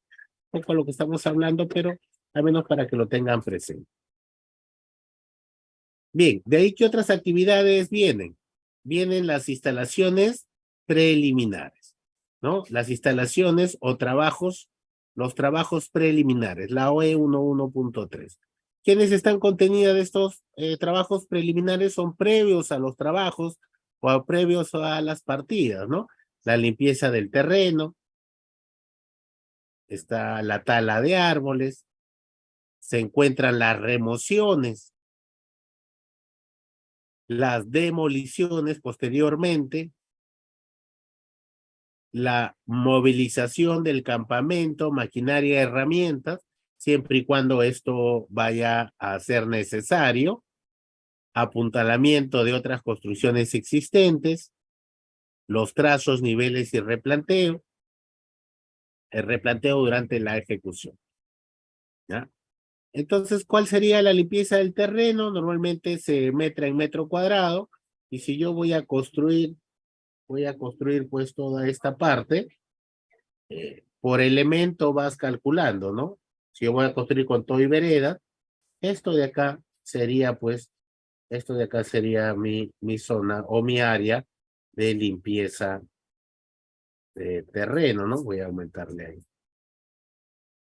[SPEAKER 1] poco a lo que estamos hablando, pero al menos para que lo tengan presente. Bien, de ahí que otras actividades vienen. Vienen las instalaciones preliminares, ¿no? Las instalaciones o trabajos, los trabajos preliminares, la OE 11.3. ¿Quiénes están contenidas de estos trabajos preliminares? Son previos a los trabajos o previos a las partidas, ¿no? La limpieza del terreno, está la tala de árboles, se encuentran las remociones, las demoliciones posteriormente, la movilización del campamento, maquinaria, herramientas, siempre y cuando esto vaya a ser necesario, apuntalamiento de otras construcciones existentes, los trazos, niveles y replanteo, el replanteo durante la ejecución, ¿ya? Entonces, ¿cuál sería la limpieza del terreno? Normalmente se metra en metro cuadrado, y si yo voy a construir pues toda esta parte, por elemento vas calculando, ¿no? Si yo voy a construir con todo y vereda, esto de acá sería pues, esto de acá sería mi zona o mi área de limpieza de terreno, ¿no? Voy a aumentarle ahí,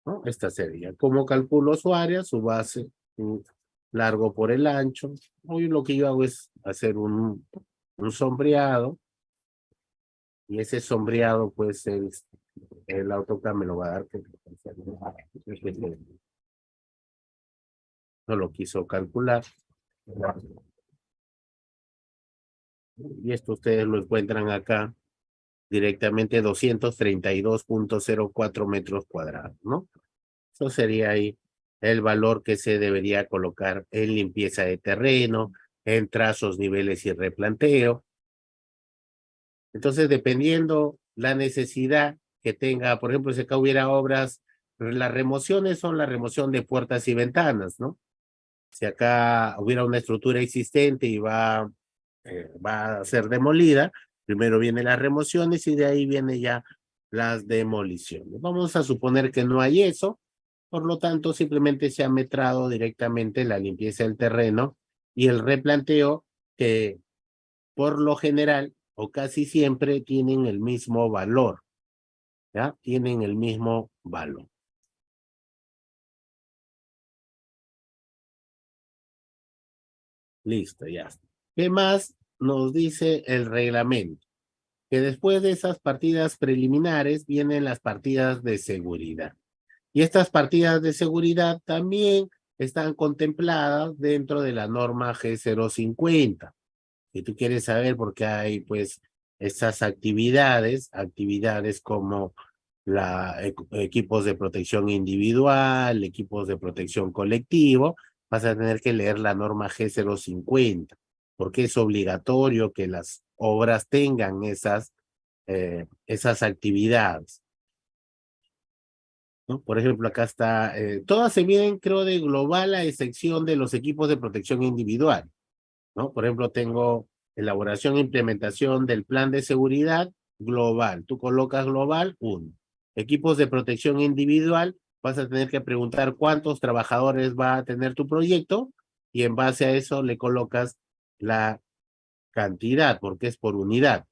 [SPEAKER 1] ¿no? Esta sería. ¿Cómo calculo su área? Su base, su largo por el ancho. Hoy lo que yo hago es hacer un sombreado, y ese sombreado pues el AutoCAD me lo va a dar, que no lo quiso calcular. Y esto ustedes lo encuentran acá directamente, 232.04 metros cuadrados, ¿no? Eso sería ahí el valor que se debería colocar en limpieza de terreno, en trazos, niveles y replanteo. Entonces, dependiendo la necesidad que tenga, por ejemplo, si acá hubiera obras, las remociones son la remoción de puertas y ventanas, ¿no? Si acá hubiera una estructura existente y va a ser demolida, primero vienen las remociones y de ahí vienen ya las demoliciones. Vamos a suponer que no hay eso, por lo tanto, simplemente se ha metrado directamente la limpieza del terreno y el replanteo, que por lo general o casi siempre tienen el mismo valor, ¿ya? Tienen el mismo valor. Listo, ya está. ¿Qué más nos dice el reglamento? Que después de esas partidas preliminares vienen las partidas de seguridad. Y estas partidas de seguridad también están contempladas dentro de la norma G050. y tú quieres saber por qué hay pues estas actividades como equipos de protección individual, equipos de protección colectivo, vas a tener que leer la norma G050, porque es obligatorio que las obras tengan esas actividades, ¿no? Por ejemplo, acá está, todas se miden, creo, de global a excepción de los equipos de protección individual, ¿no? Por ejemplo, tengo elaboración e implementación del plan de seguridad global. Tú colocas global, 1. Equipos de protección individual, vas a tener que preguntar cuántos trabajadores va a tener tu proyecto y en base a eso le colocas la cantidad, porque es por unidad,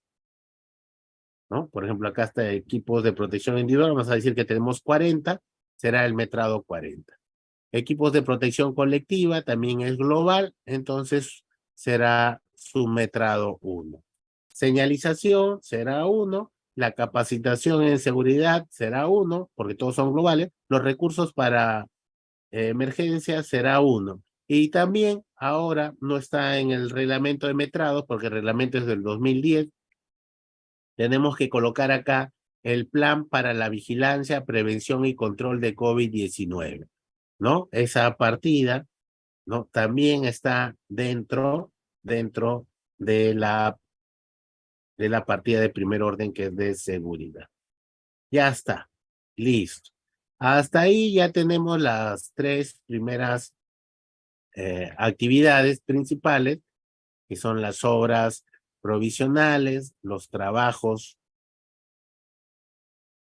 [SPEAKER 1] ¿no? Por ejemplo, acá está equipos de protección individual, vamos a decir que tenemos 40, será el metrado 40. Equipos de protección colectiva también es global, entonces será submetrado 1. Señalización será 1, la capacitación en seguridad será 1, porque todos son globales, los recursos para emergencias será 1. Y también ahora no está en el reglamento de metrados, porque el reglamento es del 2010, tenemos que colocar acá el plan para la vigilancia, prevención y control de COVID-19, ¿no? Esa partida, ¿no? También está dentro de la partida de primer orden que es de seguridad. Ya está, listo. Hasta ahí ya tenemos las 3 primeras actividades principales, que son las obras provisionales, los trabajos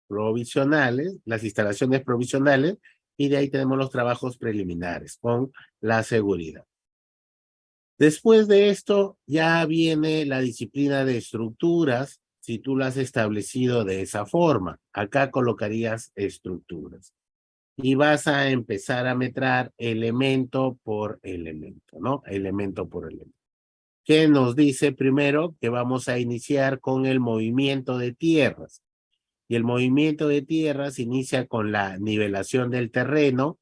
[SPEAKER 1] provisionales, las instalaciones provisionales, y de ahí tenemos los trabajos preliminares con la seguridad. Después de esto ya viene la disciplina de estructuras, si tú lo has establecido de esa forma. Acá colocarías estructuras y vas a empezar a metrar elemento por elemento, ¿no? Elemento por elemento. ¿Qué nos dice primero? Que vamos a iniciar con el movimiento de tierras. Y el movimiento de tierras inicia con la nivelación del terreno,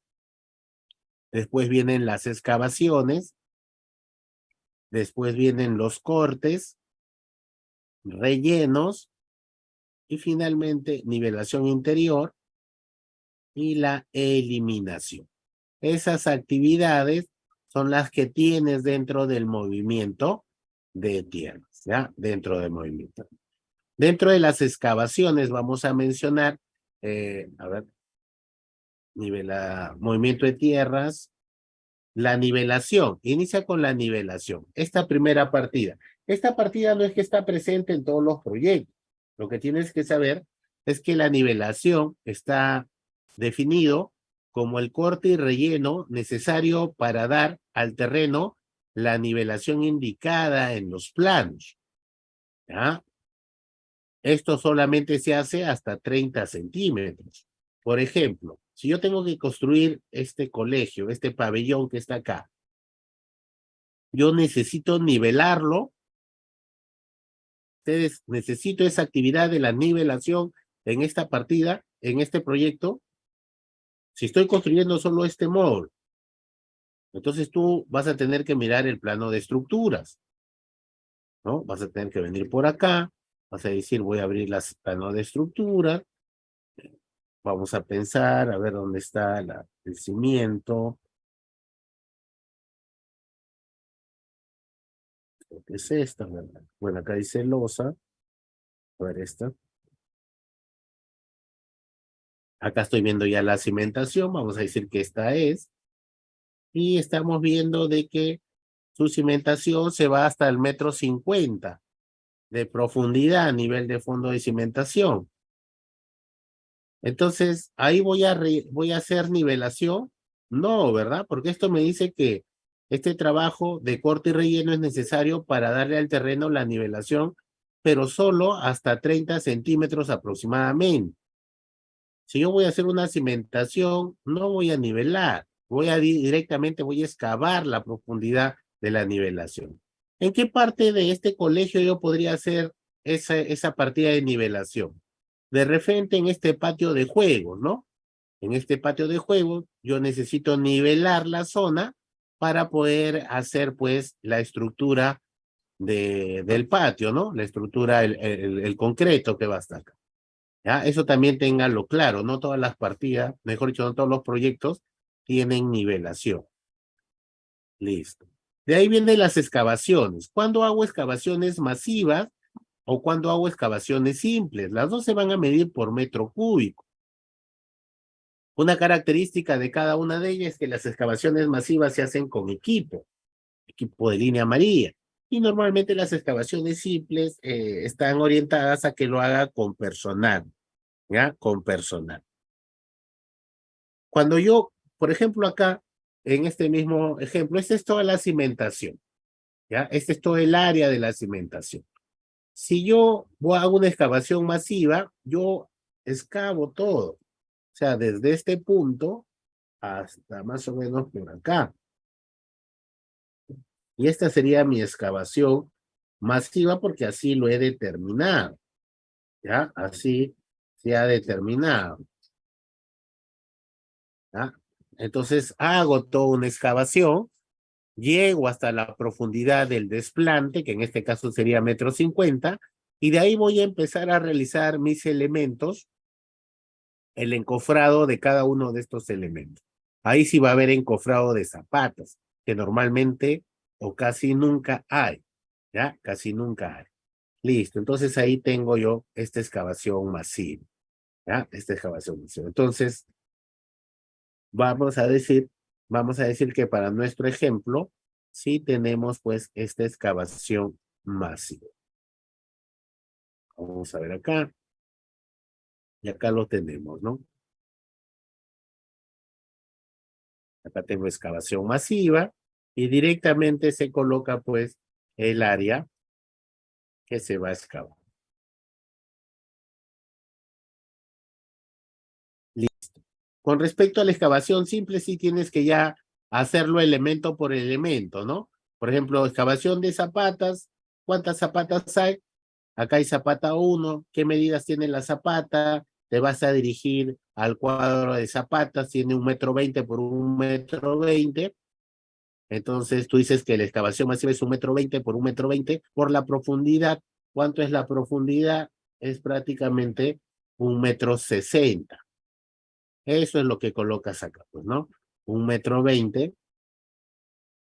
[SPEAKER 1] después vienen las excavaciones, después vienen los cortes, rellenos y finalmente nivelación interior y la eliminación. Esas actividades son las que tienes dentro del movimiento de tierras, ¿ya? Dentro del movimiento. Dentro de las excavaciones vamos a mencionar, movimiento de tierras, la nivelación, inicia con la nivelación. Esta primera partida. Esta partida no es que está presente en todos los proyectos. Lo que tienes que saber es que la nivelación está definido como el corte y relleno necesario para dar al terreno la nivelación indicada en los planos, ¿ya? Esto solamente se hace hasta 30 centímetros. Por ejemplo, si yo tengo que construir este colegio, este pabellón que está acá, yo necesito nivelarlo. Ustedes necesito esa actividad de la nivelación en esta partida, en este proyecto. Si estoy construyendo solo este módulo, entonces tú vas a tener que mirar el plano de estructuras, ¿no? Vas a tener que venir por acá, vas a decir, voy a abrir las plano de estructura, vamos a pensar, a ver dónde está el cimiento. Creo que es esta, ¿verdad? Bueno, acá dice losa. A ver esta. Acá estoy viendo ya la cimentación, vamos a decir que esta es. Y estamos viendo de que su cimentación se va hasta el 1,50 m de profundidad a nivel de fondo de cimentación. Entonces, ahí voy a hacer nivelación. No, ¿verdad? Porque esto me dice que este trabajo de corte y relleno es necesario para darle al terreno la nivelación, pero solo hasta 30 centímetros aproximadamente. Si yo voy a hacer una cimentación, no voy a nivelar, directamente voy a excavar la profundidad de la nivelación. ¿En qué parte de este colegio yo podría hacer esa partida de nivelación? De repente en este patio de juegos, ¿no? En este patio de juegos yo necesito nivelar la zona para poder hacer pues la estructura del patio, ¿no? La estructura, el concreto que va hasta acá. ¿Ya? Eso también ténganlo claro, no todas las partidas, mejor dicho, no todos los proyectos tienen nivelación. Listo. De ahí vienen las excavaciones. ¿Cuándo hago excavaciones masivas o cuándo hago excavaciones simples? Las dos se van a medir por metro cúbico. Una característica de cada una de ellas es que las excavaciones masivas se hacen con equipo de línea amarilla. Y normalmente las excavaciones simples están orientadas a que lo haga con personal, ¿ya? Con personal. Cuando yo, por ejemplo, acá, en este mismo ejemplo, esta es toda la cimentación, ¿ya? Este es todo el área de la cimentación. Si yo hago una excavación masiva, yo excavo todo. O sea, desde este punto hasta más o menos por acá. Y esta sería mi excavación masiva porque así lo he determinado. ¿Ya? Así se ha determinado. ¿Ya? Entonces hago toda una excavación, llego hasta la profundidad del desplante, que en este caso sería 1,50 m, y de ahí voy a empezar a realizar mis elementos, el encofrado de cada uno de estos elementos. Ahí sí va a haber encofrado de zapatas, que normalmente o casi nunca hay, ¿ya? Casi nunca hay. Listo, entonces ahí tengo yo esta excavación masiva, ¿ya? Esta excavación masiva. Entonces, vamos a decir que para nuestro ejemplo, sí tenemos pues esta excavación masiva. Vamos a ver acá. Y acá lo tenemos, ¿no? Acá tengo excavación masiva y directamente se coloca pues el área que se va a excavar. Listo. Con respecto a la excavación simple, sí tienes que ya hacerlo elemento por elemento, ¿no? Por ejemplo, excavación de zapatas. ¿Cuántas zapatas hay? Acá hay zapata 1. ¿Qué medidas tiene la zapata? Te vas a dirigir al cuadro de zapatas. Tiene 1,20 m por 1,20 m. Entonces tú dices que la excavación masiva es 1,20 m por 1,20 m por la profundidad. ¿Cuánto es la profundidad? Es prácticamente 1,60 m. Eso es lo que colocas acá, pues, ¿no? 1,20 m,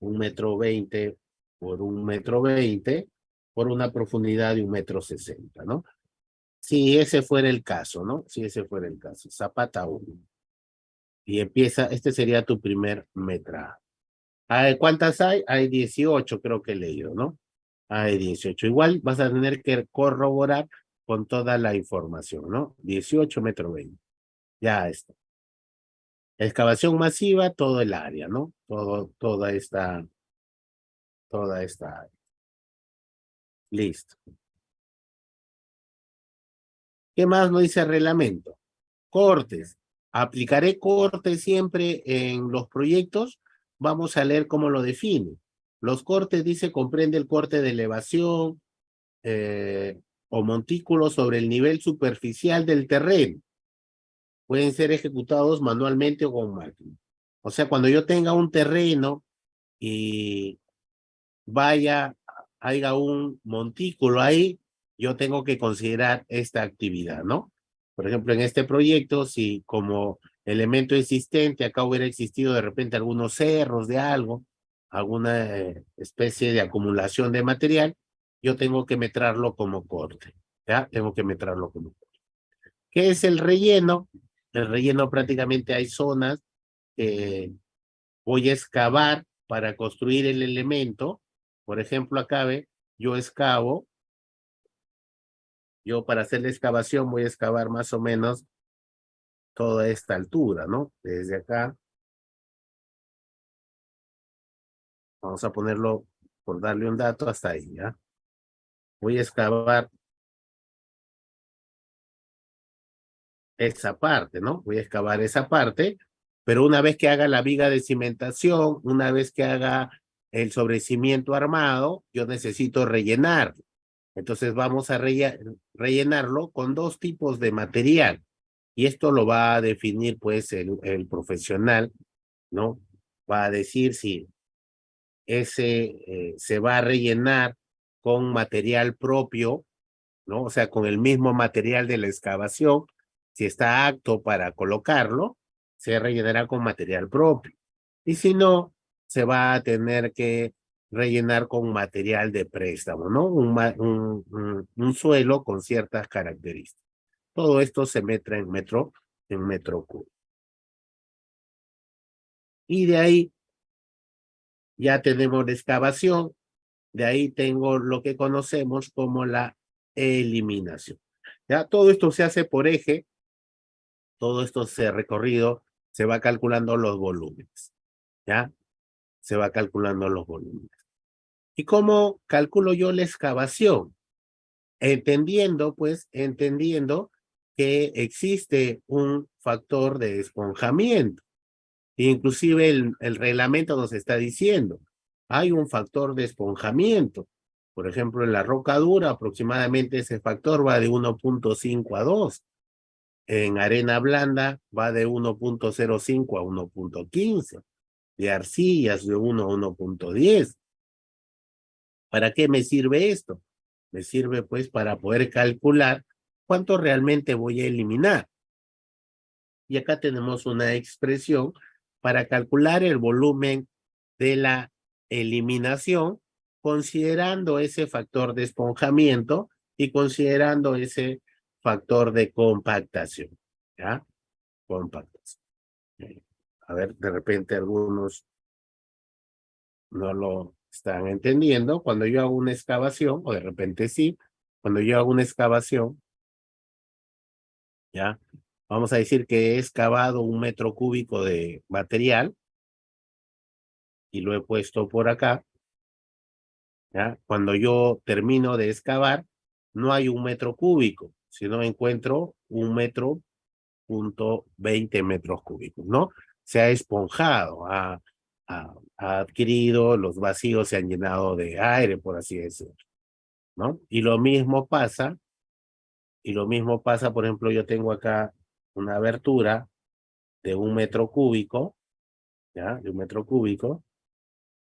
[SPEAKER 1] 1,20 m por 1,20 m por una profundidad de 1,60 m, ¿no? Si ese fuera el caso, ¿no? Si ese fuera el caso. Zapata 1. Y empieza, este sería tu primer metraje. ¿Cuántas hay? Hay 18, creo que he leído, ¿no? Hay 18. Igual vas a tener que corroborar con toda la información, ¿no? 18,20 m. Ya está. Excavación masiva, todo el área, ¿no? Toda esta área. Listo. ¿Qué más nos dice el reglamento? Cortes. ¿Aplicaré cortes siempre en los proyectos? Vamos a leer cómo lo define. Los cortes, dice, comprende el corte de elevación o montículo sobre el nivel superficial del terreno. Pueden ser ejecutados manualmente o con máquina. O sea, cuando yo tenga un terreno y haya un montículo ahí, yo tengo que considerar esta actividad, ¿no? Por ejemplo, en este proyecto, si como elemento existente acá hubiera existido de repente algunos cerros de algo, alguna especie de acumulación de material, yo tengo que meterlo como corte, ¿ya? Tengo que meterlo como corte. ¿Qué es el relleno? El relleno prácticamente hay zonas que voy a excavar para construir el elemento. Por ejemplo, acá ve, yo excavo, yo para hacer la excavación voy a excavar más o menos toda esta altura, ¿no? Desde acá, vamos a ponerlo, por darle un dato, hasta ahí, ¿ya? Voy a excavar esa parte, ¿no? Voy a excavar esa parte, pero una vez que haga la viga de cimentación, una vez que haga el sobrecimiento armado, yo necesito rellenar. Entonces vamos a rellenarlo con dos tipos de material. Y esto lo va a definir pues el profesional, ¿no? Va a decir si ese se va a rellenar con material propio, ¿no? O sea, con el mismo material de la excavación. Si está apto para colocarlo, se rellenará con material propio. Y si no, se va a tener que rellenar con material de préstamo, ¿no? Un suelo con ciertas características. Todo esto se mete en metro cúbico. Y de ahí ya tenemos la excavación, de ahí tengo lo que conocemos como la eliminación. Ya todo esto se hace por eje, todo esto se recorrido, se va calculando los volúmenes, ¿ya? Se va calculando los volúmenes. ¿Y cómo calculo yo la excavación? Entendiendo que existe un factor de esponjamiento. Inclusive el reglamento nos está diciendo, hay un factor de esponjamiento. Por ejemplo, en la roca dura aproximadamente ese factor va de 1.5 a 2. En arena blanda va de 1.05 a 1.15. De arcillas de 1 a 1.10. ¿Para qué me sirve esto? Me sirve pues para poder calcular cuánto realmente voy a eliminar. Y acá tenemos una expresión para calcular el volumen de la eliminación, considerando ese factor de esponjamiento y considerando ese factor de compactación. ¿Ya? Compactación. A ver, de repente algunos no lo están entendiendo. Cuando yo hago una excavación, o de repente sí, cuando yo hago una excavación, ¿ya? Vamos a decir que he excavado 1 metro cúbico de material y lo he puesto por acá, ¿ya? Cuando yo termino de excavar, no hay 1 metro cúbico, sino encuentro 1.20 metros cúbicos, ¿no? Se ha esponjado, ha adquirido, los vacíos se han llenado de aire, por así decirlo, ¿no? Y lo mismo pasa, por ejemplo, yo tengo acá una abertura de 1 metro cúbico, ¿ya? De 1 metro cúbico,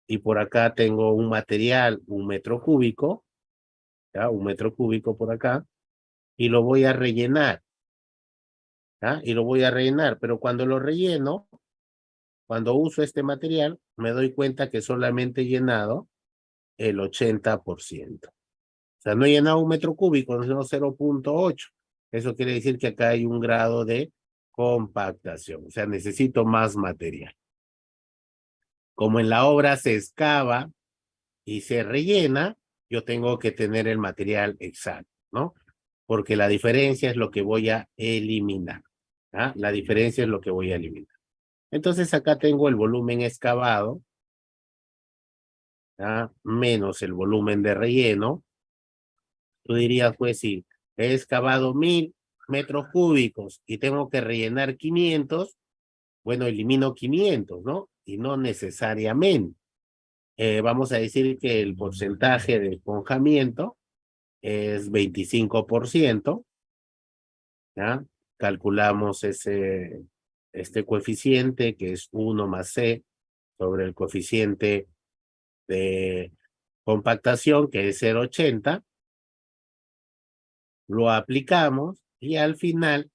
[SPEAKER 1] y por acá tengo un material, 1 metro cúbico, ¿ya? 1 metro cúbico por acá, y lo voy a rellenar, ¿ya? Y lo voy a rellenar, pero cuando lo relleno, cuando uso este material, me doy cuenta que solamente he llenado el 80%. O sea, no he llenado 1 metro cúbico, sino 0.8. Eso quiere decir que acá hay un grado de compactación. O sea, necesito más material. Como en la obra se excava y se rellena, yo tengo que tener el material exacto, ¿no? Porque la diferencia es lo que voy a eliminar. ¿Ah? La diferencia es lo que voy a eliminar. Entonces acá tengo el volumen excavado, ¿ah? Menos el volumen de relleno. Tú dirías, pues, si he excavado 1000 metros cúbicos y tengo que rellenar 500, bueno, elimino 500, ¿no? Y no necesariamente. Vamos a decir que el porcentaje de esponjamiento es 25%, ¿ya? Calculamos este coeficiente que es 1 más C sobre el coeficiente de compactación que es 0.80, lo aplicamos y al final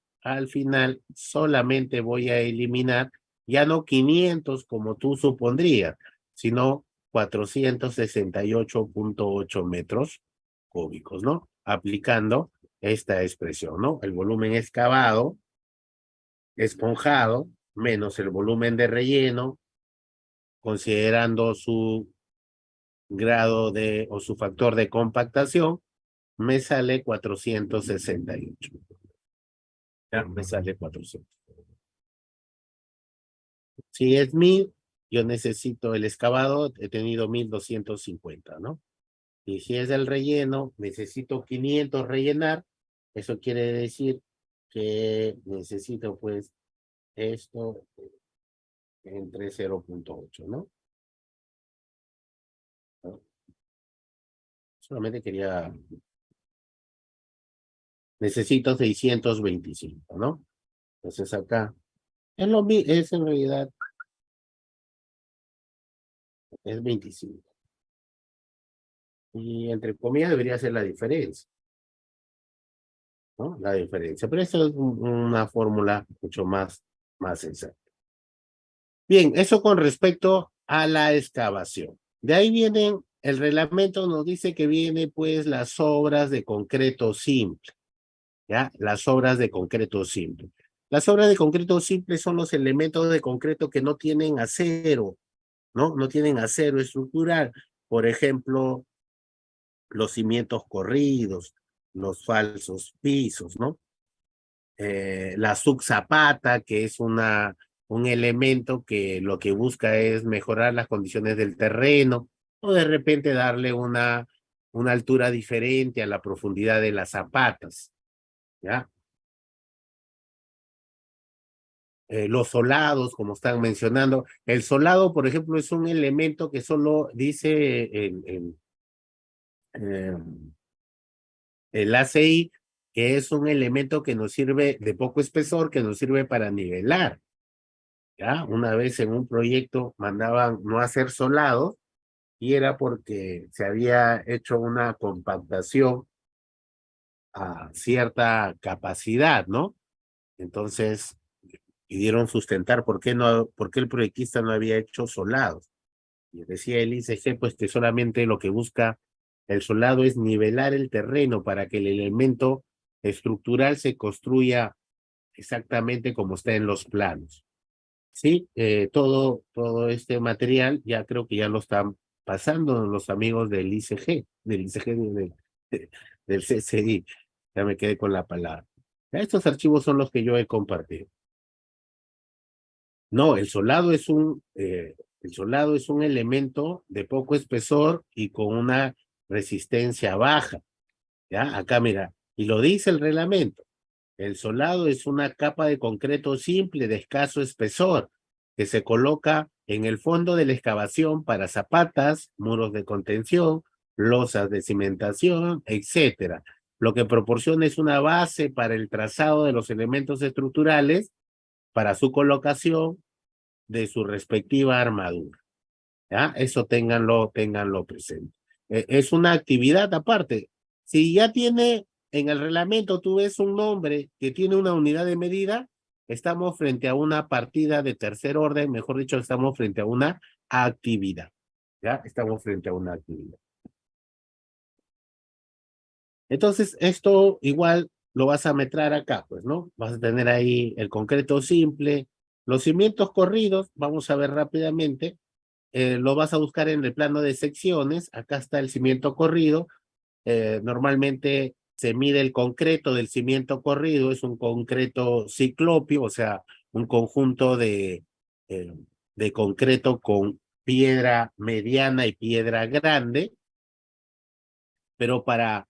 [SPEAKER 1] solamente voy a eliminar ya no 500 como tú supondrías, sino 468.8 metros cúbicos, ¿no? Aplicando esta expresión, ¿no? El volumen excavado, esponjado, menos el volumen de relleno, considerando su grado o su factor de compactación, me sale 468. Ya me sale 400. Si es 1000, yo necesito el excavado, he tenido 1250, ¿no? Y si es el relleno, necesito 500 rellenar. Eso quiere decir que necesito, pues, esto entre 0.8, ¿no? Solamente quería... Necesito 625, ¿no? Entonces acá, es en realidad, es 25. Y entre comillas debería ser la diferencia, ¿no? La diferencia. Pero eso es una fórmula mucho más exacta. Bien, eso con respecto a la excavación. De ahí vienen, el reglamento nos dice que viene pues las obras de concreto simple, ¿ya? Las obras de concreto simple. Las obras de concreto simple son los elementos de concreto que no tienen acero, ¿no? No tienen acero estructural. Por ejemplo, los cimientos corridos, los falsos pisos, ¿no? La subzapata, que es un elemento que lo que busca es mejorar las condiciones del terreno, o de repente darle una altura diferente a la profundidad de las zapatas, ¿ya? Los solados, como están mencionando. El solado, por ejemplo, es un elemento que solo dice eh, el ACI, que es un elemento que nos sirve de poco espesor, que nos sirve para nivelar. ¿Ya? Una vez en un proyecto mandaban no hacer solado y era porque se había hecho una compactación a cierta capacidad, ¿no? Entonces pidieron sustentar por qué el proyectista no había hecho solados. Y decía el ICG, pues que solamente lo que busca el solado es nivelar el terreno para que el elemento estructural se construya exactamente como está en los planos. Sí, todo este material ya creo que ya lo están pasando los amigos del CCI. Ya me quedé con la palabra. Estos archivos son los que yo he compartido. No, el solado es un elemento de poco espesor y con una resistencia baja. ¿Ya? Acá mira, y lo dice el reglamento. El solado es una capa de concreto simple de escaso espesor que se coloca en el fondo de la excavación para zapatas, muros de contención, losas de cimentación, etcétera. Lo que proporciona es una base para el trazado de los elementos estructurales para su colocación de su respectiva armadura. ¿Ya? Eso ténganlo presente. Es una actividad aparte. Si ya tiene en el reglamento, tú ves un nombre que tiene una unidad de medida, estamos frente a una partida de tercer orden, mejor dicho, estamos frente a una actividad. ¿Ya? Estamos frente a una actividad. Entonces, esto igual lo vas a metrar acá, pues, ¿no? Vas a tener ahí el concreto simple, los cimientos corridos, vamos a ver rápidamente, lo vas a buscar en el plano de secciones, acá está el cimiento corrido, normalmente se mide el concreto del cimiento corrido, es un concreto ciclopio, o sea, un conjunto de concreto con piedra mediana y piedra grande, pero para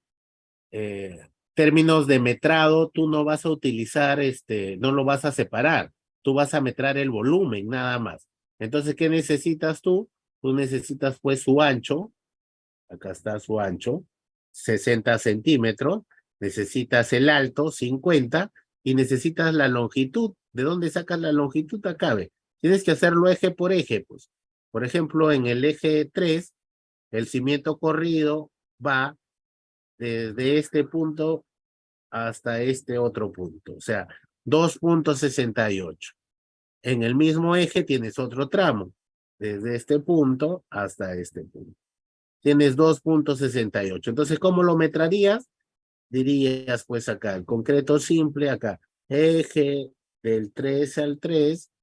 [SPEAKER 1] términos de metrado, tú no vas a utilizar, no lo vas a separar, tú vas a metrar el volumen nada más. Entonces, ¿qué necesitas tú? Tú necesitas pues su ancho, acá está su ancho, 60 centímetros, necesitas el alto, 50, y necesitas la longitud. ¿De dónde sacas la longitud? Acá ve. Tienes que hacerlo eje por eje, pues. Por ejemplo, en el eje 3, el cimiento corrido va desde este punto hasta este otro punto, o sea, 2,68. En el mismo eje tienes otro tramo, desde este punto hasta este punto. Tienes 2,68. Entonces, ¿cómo lo metrarías? Dirías, pues acá, el concreto simple, acá, eje del 3 al 3,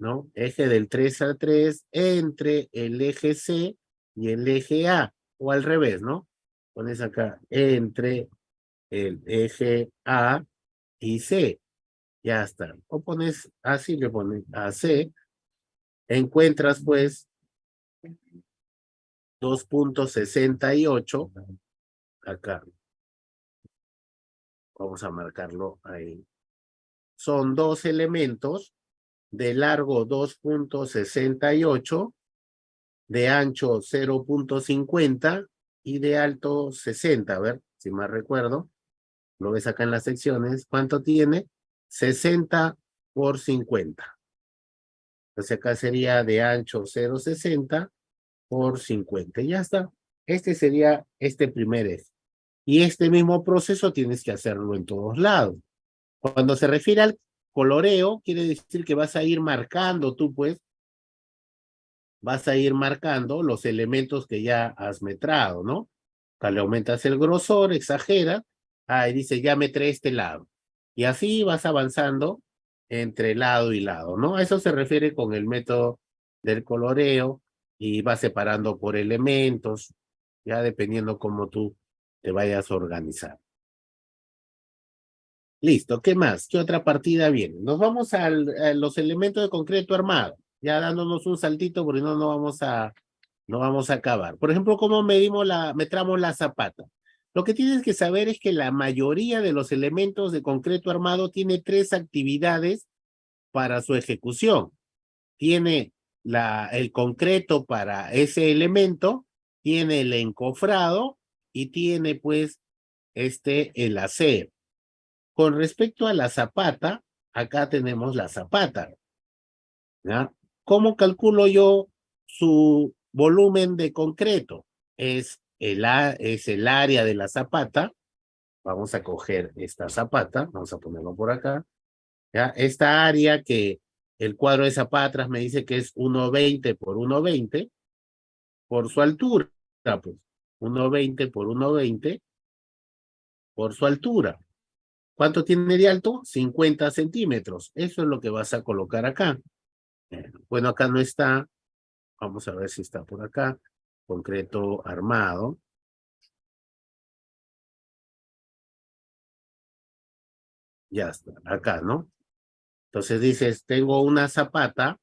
[SPEAKER 1] ¿no? Eje del 3 al 3 entre el eje C y el eje A, o al revés, ¿no? Pones acá, entre el eje A y C. Ya está. O pones así, le pones AC, encuentras pues 2,68 acá. Vamos a marcarlo ahí. Son dos elementos de largo 2,68, de ancho 0,50 y de alto 60. A ver, si más recuerdo, lo ves acá en las secciones. ¿Cuánto tiene? 60 por 50. Entonces acá sería de ancho 0,60 por 50. Y ya está. Este sería este primer eje. Y este mismo proceso tienes que hacerlo en todos lados. Cuando se refiere al coloreo, quiere decir que vas a ir marcando tú, pues, vas a ir marcando los elementos que ya has metrado, ¿no? Acá le aumentas el grosor, exagera, ahí dice, ya metré este lado. Y así vas avanzando entre lado y lado, ¿no? A eso se refiere con el método del coloreo y vas separando por elementos, ya dependiendo cómo tú te vayas a organizar. Listo, ¿qué más? ¿Qué otra partida viene? Nos vamos a los elementos de concreto armado, ya dándonos un saltito porque no vamos a acabar. Por ejemplo, ¿cómo metramos la zapata? Lo que tienes que saber es que la mayoría de los elementos de concreto armado tiene 3 actividades para su ejecución. Tiene el concreto para ese elemento, tiene el encofrado y tiene pues el acero. Con respecto a la zapata, acá tenemos la zapata, ¿ya? ¿Cómo calculo yo su volumen de concreto? Es el área de la zapata. Vamos a coger esta zapata, vamos a ponerlo por acá, ¿ya? Esta área que el cuadro de zapatas me dice que es 1,20 por 1,20 por su altura, pues 1,20 por 1,20 por su altura. ¿Cuánto tiene de alto? 50 centímetros. Eso es lo que vas a colocar acá. Bueno, acá no está. Vamos a ver si está por acá. Concreto armado. Ya está, acá, ¿no? Entonces dices, tengo una zapata,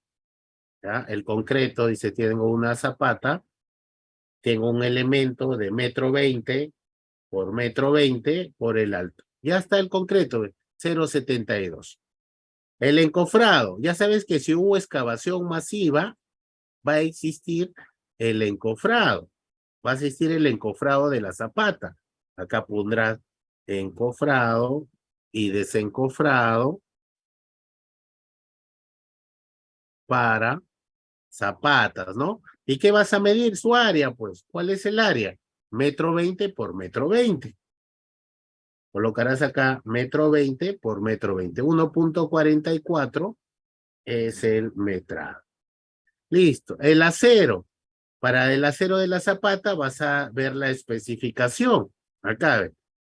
[SPEAKER 1] ¿ya? El concreto dice, tengo una zapata, tengo un elemento de 1,20 por 1,20 por el alto. Ya está el concreto, 0,72. El encofrado, ya sabes que si hubo excavación masiva, va a existir el encofrado. Va a existir el encofrado de la zapata. Acá pondrás encofrado y desencofrado para zapatas, ¿no? ¿Y qué vas a medir? Su área, pues. ¿Cuál es el área? 1,20 por 1,20. Colocarás acá 1,20 por 1,20. 1,44 es el metrado. Listo. El acero. Para el acero de la zapata vas a ver la especificación. Acá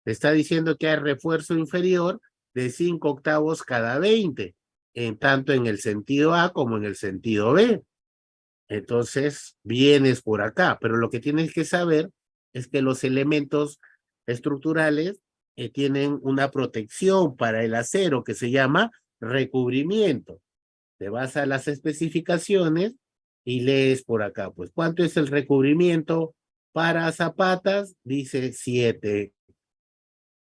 [SPEAKER 1] te está diciendo que hay refuerzo inferior de 5/8 cada 20, tanto en el sentido A como en el sentido B. Entonces, vienes por acá, pero lo que tienes que saber es que los elementos estructurales tienen una protección para el acero que se llama recubrimiento. Te vas a las especificaciones y lees por acá, pues, ¿cuánto es el recubrimiento para zapatas? Dice 7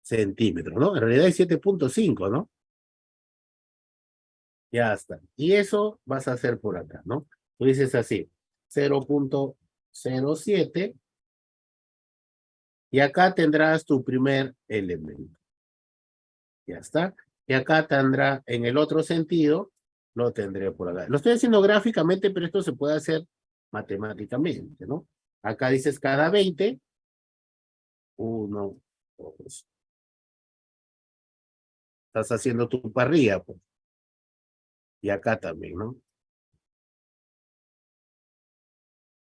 [SPEAKER 1] centímetros, ¿no? En realidad es 7,5, ¿no? Ya está. Y eso vas a hacer por acá, ¿no? Tú dices así, 0,07 y acá tendrás tu primer elemento. Ya está. Y acá tendrá, en el otro sentido, lo tendré por acá. Lo estoy haciendo gráficamente, pero esto se puede hacer matemáticamente, ¿no? Acá dices cada 20, 1, 2. Estás haciendo tu parrilla, pues. Y acá también, ¿no?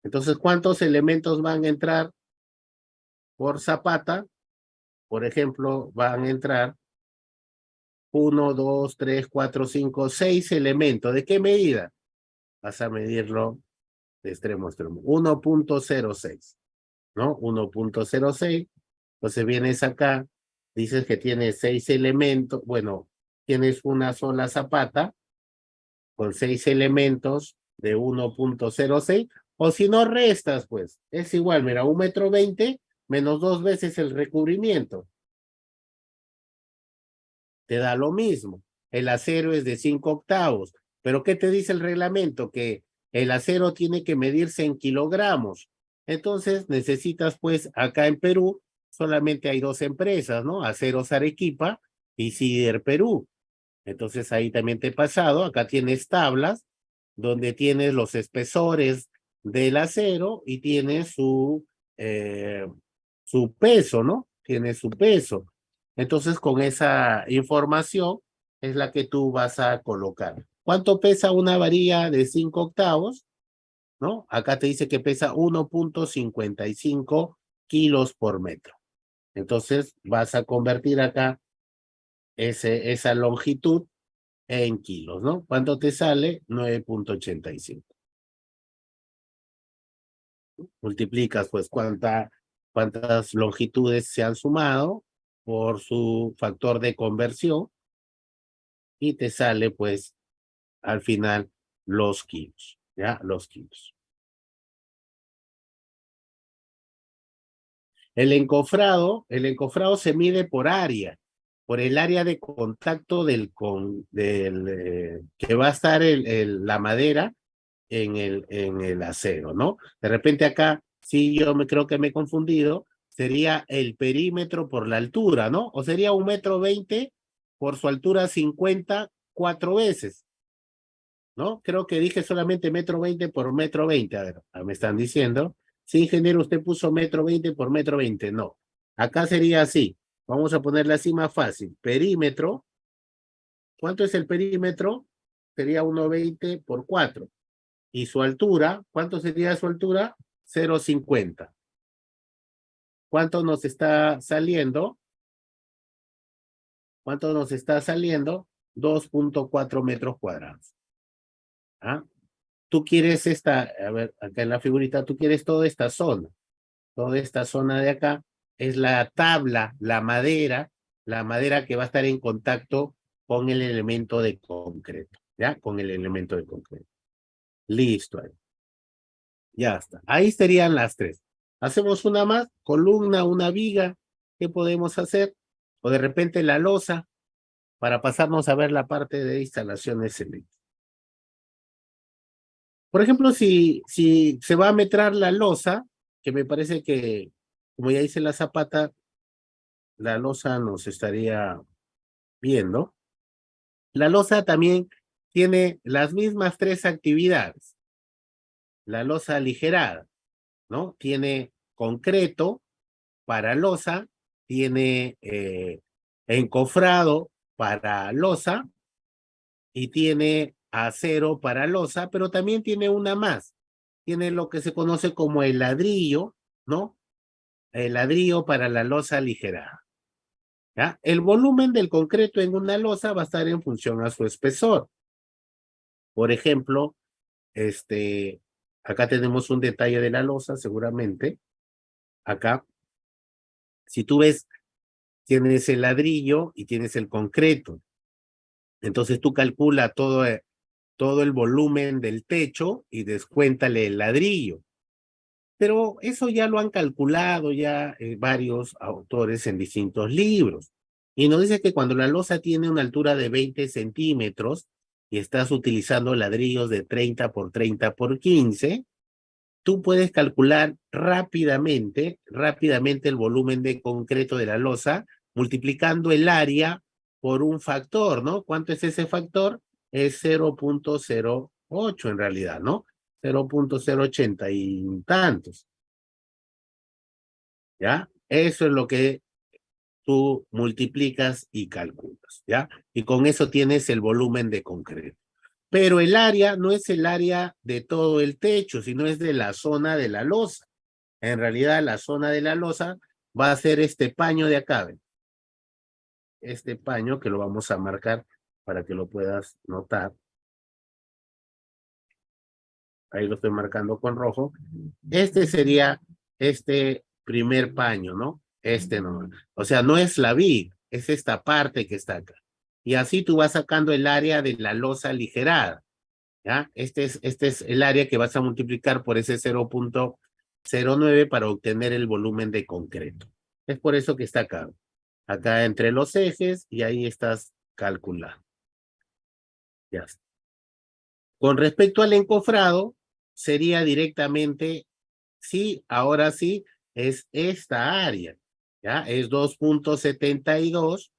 [SPEAKER 1] Entonces, ¿cuántos elementos van a entrar por zapata? Por ejemplo, van a entrar 1, 2, 3, 4, 5, 6 elementos. ¿De qué medida? Vas a medirlo de extremo a extremo. 1,06, ¿no? 1,06. Entonces vienes acá, dices que tienes 6 elementos. Bueno, tienes una sola zapata con 6 elementos de 1,06. O si no restas, pues, es igual, mira, 1,20 m menos 2 veces el recubrimiento. Te da lo mismo. El acero es de 5/8. Pero ¿qué te dice el reglamento? Que el acero tiene que medirse en kilogramos. Entonces necesitas, pues, acá en Perú solamente hay 2 empresas, ¿no? Aceros Arequipa y Sider Perú. Entonces ahí también te he pasado. Acá tienes tablas donde tienes los espesores del acero y tienes su su peso, ¿no? Tiene su peso. Entonces, con esa información es la que tú vas a colocar. ¿Cuánto pesa una varilla de 5 octavos? ¿No? Acá te dice que pesa 1.55 kilos por metro. Entonces, vas a convertir acá esa longitud en kilos, ¿no? ¿Cuánto te sale? 9.85. Multiplicas, pues, cuántas longitudes se han sumado por su factor de conversión y te sale, pues, al final los kilos, ¿ya? Los kilos. El encofrado se mide por área, por el área de contacto que va a estar la madera en el acero, ¿no? De repente acá, sí, creo que me he confundido, sería el perímetro por la altura, ¿no? O sería 1,20 m por su altura 50, 4 veces, ¿no? Creo que dije solamente 1,20 m por 1,20 m. A ver, me están diciendo. Sí, ingeniero, usted puso 1,20 m por 1,20 m. No. Acá sería así. Vamos a ponerle así más fácil. Perímetro. ¿Cuánto es el perímetro? Sería 1,20 por 4. Y su altura, ¿cuánto sería su altura? 0,50. ¿Cuánto nos está saliendo? ¿Cuánto nos está saliendo? 2.4 metros cuadrados. ¿Ah? Tú quieres a ver, acá en la figurita, tú quieres toda esta zona de acá, es la tabla, la madera que va a estar en contacto con el elemento de concreto, ¿ya? Con el elemento de concreto. Listo, ahí. Ya está. Ahí serían las tres. Hacemos una más, columna, una viga, ¿qué podemos hacer? O de repente la losa, para pasarnos a ver la parte de instalaciones eléctricas. Por ejemplo, si se va a metrar la losa, que me parece que, como ya dice la Zapata, la losa nos estaría viendo. La losa también tiene las mismas tres actividades. La losa aligerada, ¿no? Tiene concreto para losa, tiene encofrado para losa y tiene acero para losa, pero también tiene una más. Tiene lo que se conoce como el ladrillo, ¿no? El ladrillo para la losa aligerada. ¿Ya? El volumen del concreto en una losa va a estar en función a su espesor. Por ejemplo, acá tenemos un detalle de la losa, seguramente. Acá, si tú ves, tienes el ladrillo y tienes el concreto. Entonces tú calcula todo el volumen del techo y descuéntale el ladrillo. Pero eso ya lo han calculado ya varios autores en distintos libros. Y nos dice que cuando la losa tiene una altura de 20 centímetros y estás utilizando ladrillos de 30 por 30 por 15, tú puedes calcular rápidamente el volumen de concreto de la losa, multiplicando el área por un factor, ¿no? ¿Cuánto es ese factor? Es 0.08 en realidad, ¿no? 0.080 y tantos, ¿ya? Eso es lo que tú multiplicas y calculas, ¿ya? Y con eso tienes el volumen de concreto. Pero el área no es el área de todo el techo, sino es de la zona de la losa. En realidad, la zona de la losa va a ser este paño de acá, ¿ven? Este paño que lo vamos a marcar para que lo puedas notar. Ahí lo estoy marcando con rojo. Este sería este primer paño, ¿no? Este no. O sea, no es la viga, es esta parte que está acá. Y así tú vas sacando el área de la losa aligerada, ¿ya? Este es el área que vas a multiplicar por ese 0.09 para obtener el volumen de concreto. Es por eso que está acá. Acá entre los ejes y ahí estás calculando. Ya está. Con respecto al encofrado, sería directamente, sí, ahora sí, es esta área, ¿ya? Es 2.72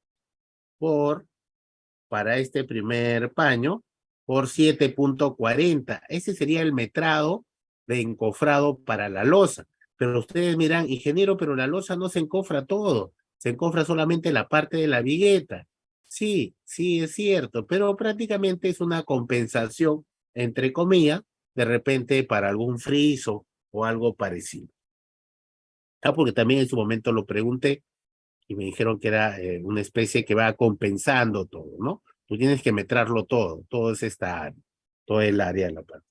[SPEAKER 1] para este primer paño, por 7.40. Ese sería el metrado de encofrado para la losa. Pero ustedes miran, ingeniero, pero la losa no se encofra todo, se encofra solamente la parte de la vigueta. Sí, sí, es cierto, pero prácticamente es una compensación, entre comillas, de repente para algún friso o algo parecido. Ah, porque también en su momento lo pregunté y me dijeron que era una especie que va compensando todo, ¿no? Tú tienes que metrarlo todo, todo es esta área, todo el área de la parte.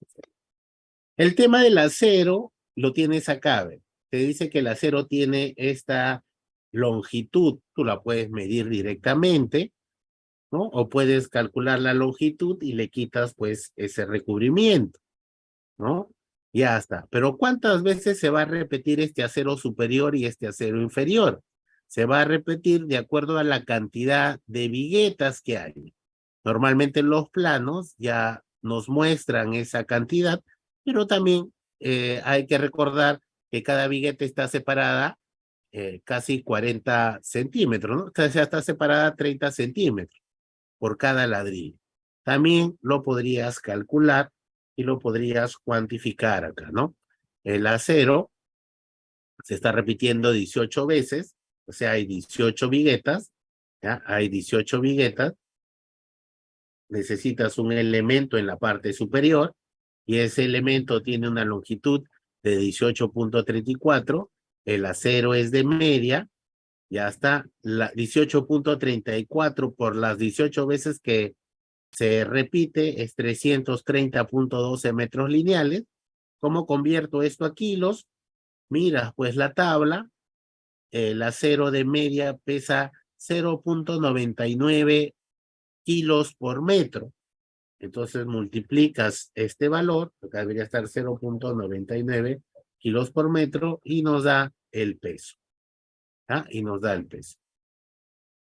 [SPEAKER 1] El tema del acero lo tienes acá, ¿ve? Te dice que el acero tiene esta longitud, tú la puedes medir directamente, ¿no? O puedes calcular la longitud y le quitas pues ese recubrimiento, ¿no? Ya está. Pero ¿cuántas veces se va a repetir este acero superior y este acero inferior? Se va a repetir de acuerdo a la cantidad de viguetas que hay. Normalmente los planos ya nos muestran esa cantidad, pero también hay que recordar que cada vigueta está separada casi 40 centímetros, ¿no? O sea, está separada 30 centímetros por cada ladrillo. También lo podrías calcular y lo podrías cuantificar acá, ¿no? El acero se está repitiendo 18 veces, o sea, hay 18 viguetas, ¿ya? Hay 18 viguetas, necesitas un elemento en la parte superior y ese elemento tiene una longitud de 18.34, el acero es de media, ya está, la 18.34 por las 18 veces que se repite es 330.12 metros lineales. ¿Cómo convierto esto a kilos? Mira, pues la tabla, el acero de media pesa 0.99 kilos por metro. Entonces multiplicas este valor, acá debería estar 0.99 kilos por metro y nos da el peso. ¿Ah? Y nos da el peso.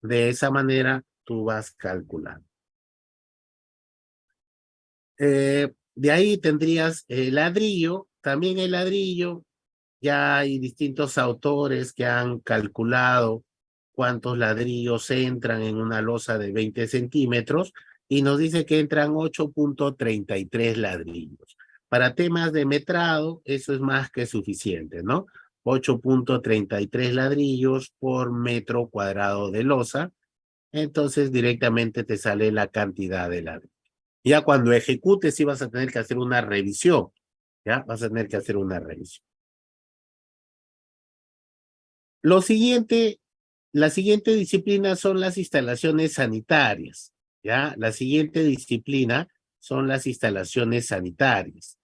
[SPEAKER 1] De esa manera tú vas calculando. De ahí tendrías el ladrillo, también el ladrillo, ya hay distintos autores que han calculado cuántos ladrillos entran en una losa de 20 centímetros y nos dice que entran 8.33 ladrillos. Para temas de metrado, eso es más que suficiente, ¿no? 8.33 ladrillos por metro cuadrado de losa, entonces directamente te sale la cantidad de ladrillos. Ya cuando ejecutes, sí vas a tener que hacer una revisión, ¿ya? Vas a tener que hacer una revisión. Lo siguiente, la siguiente disciplina son las instalaciones sanitarias, ¿ya? La siguiente disciplina son las instalaciones sanitarias.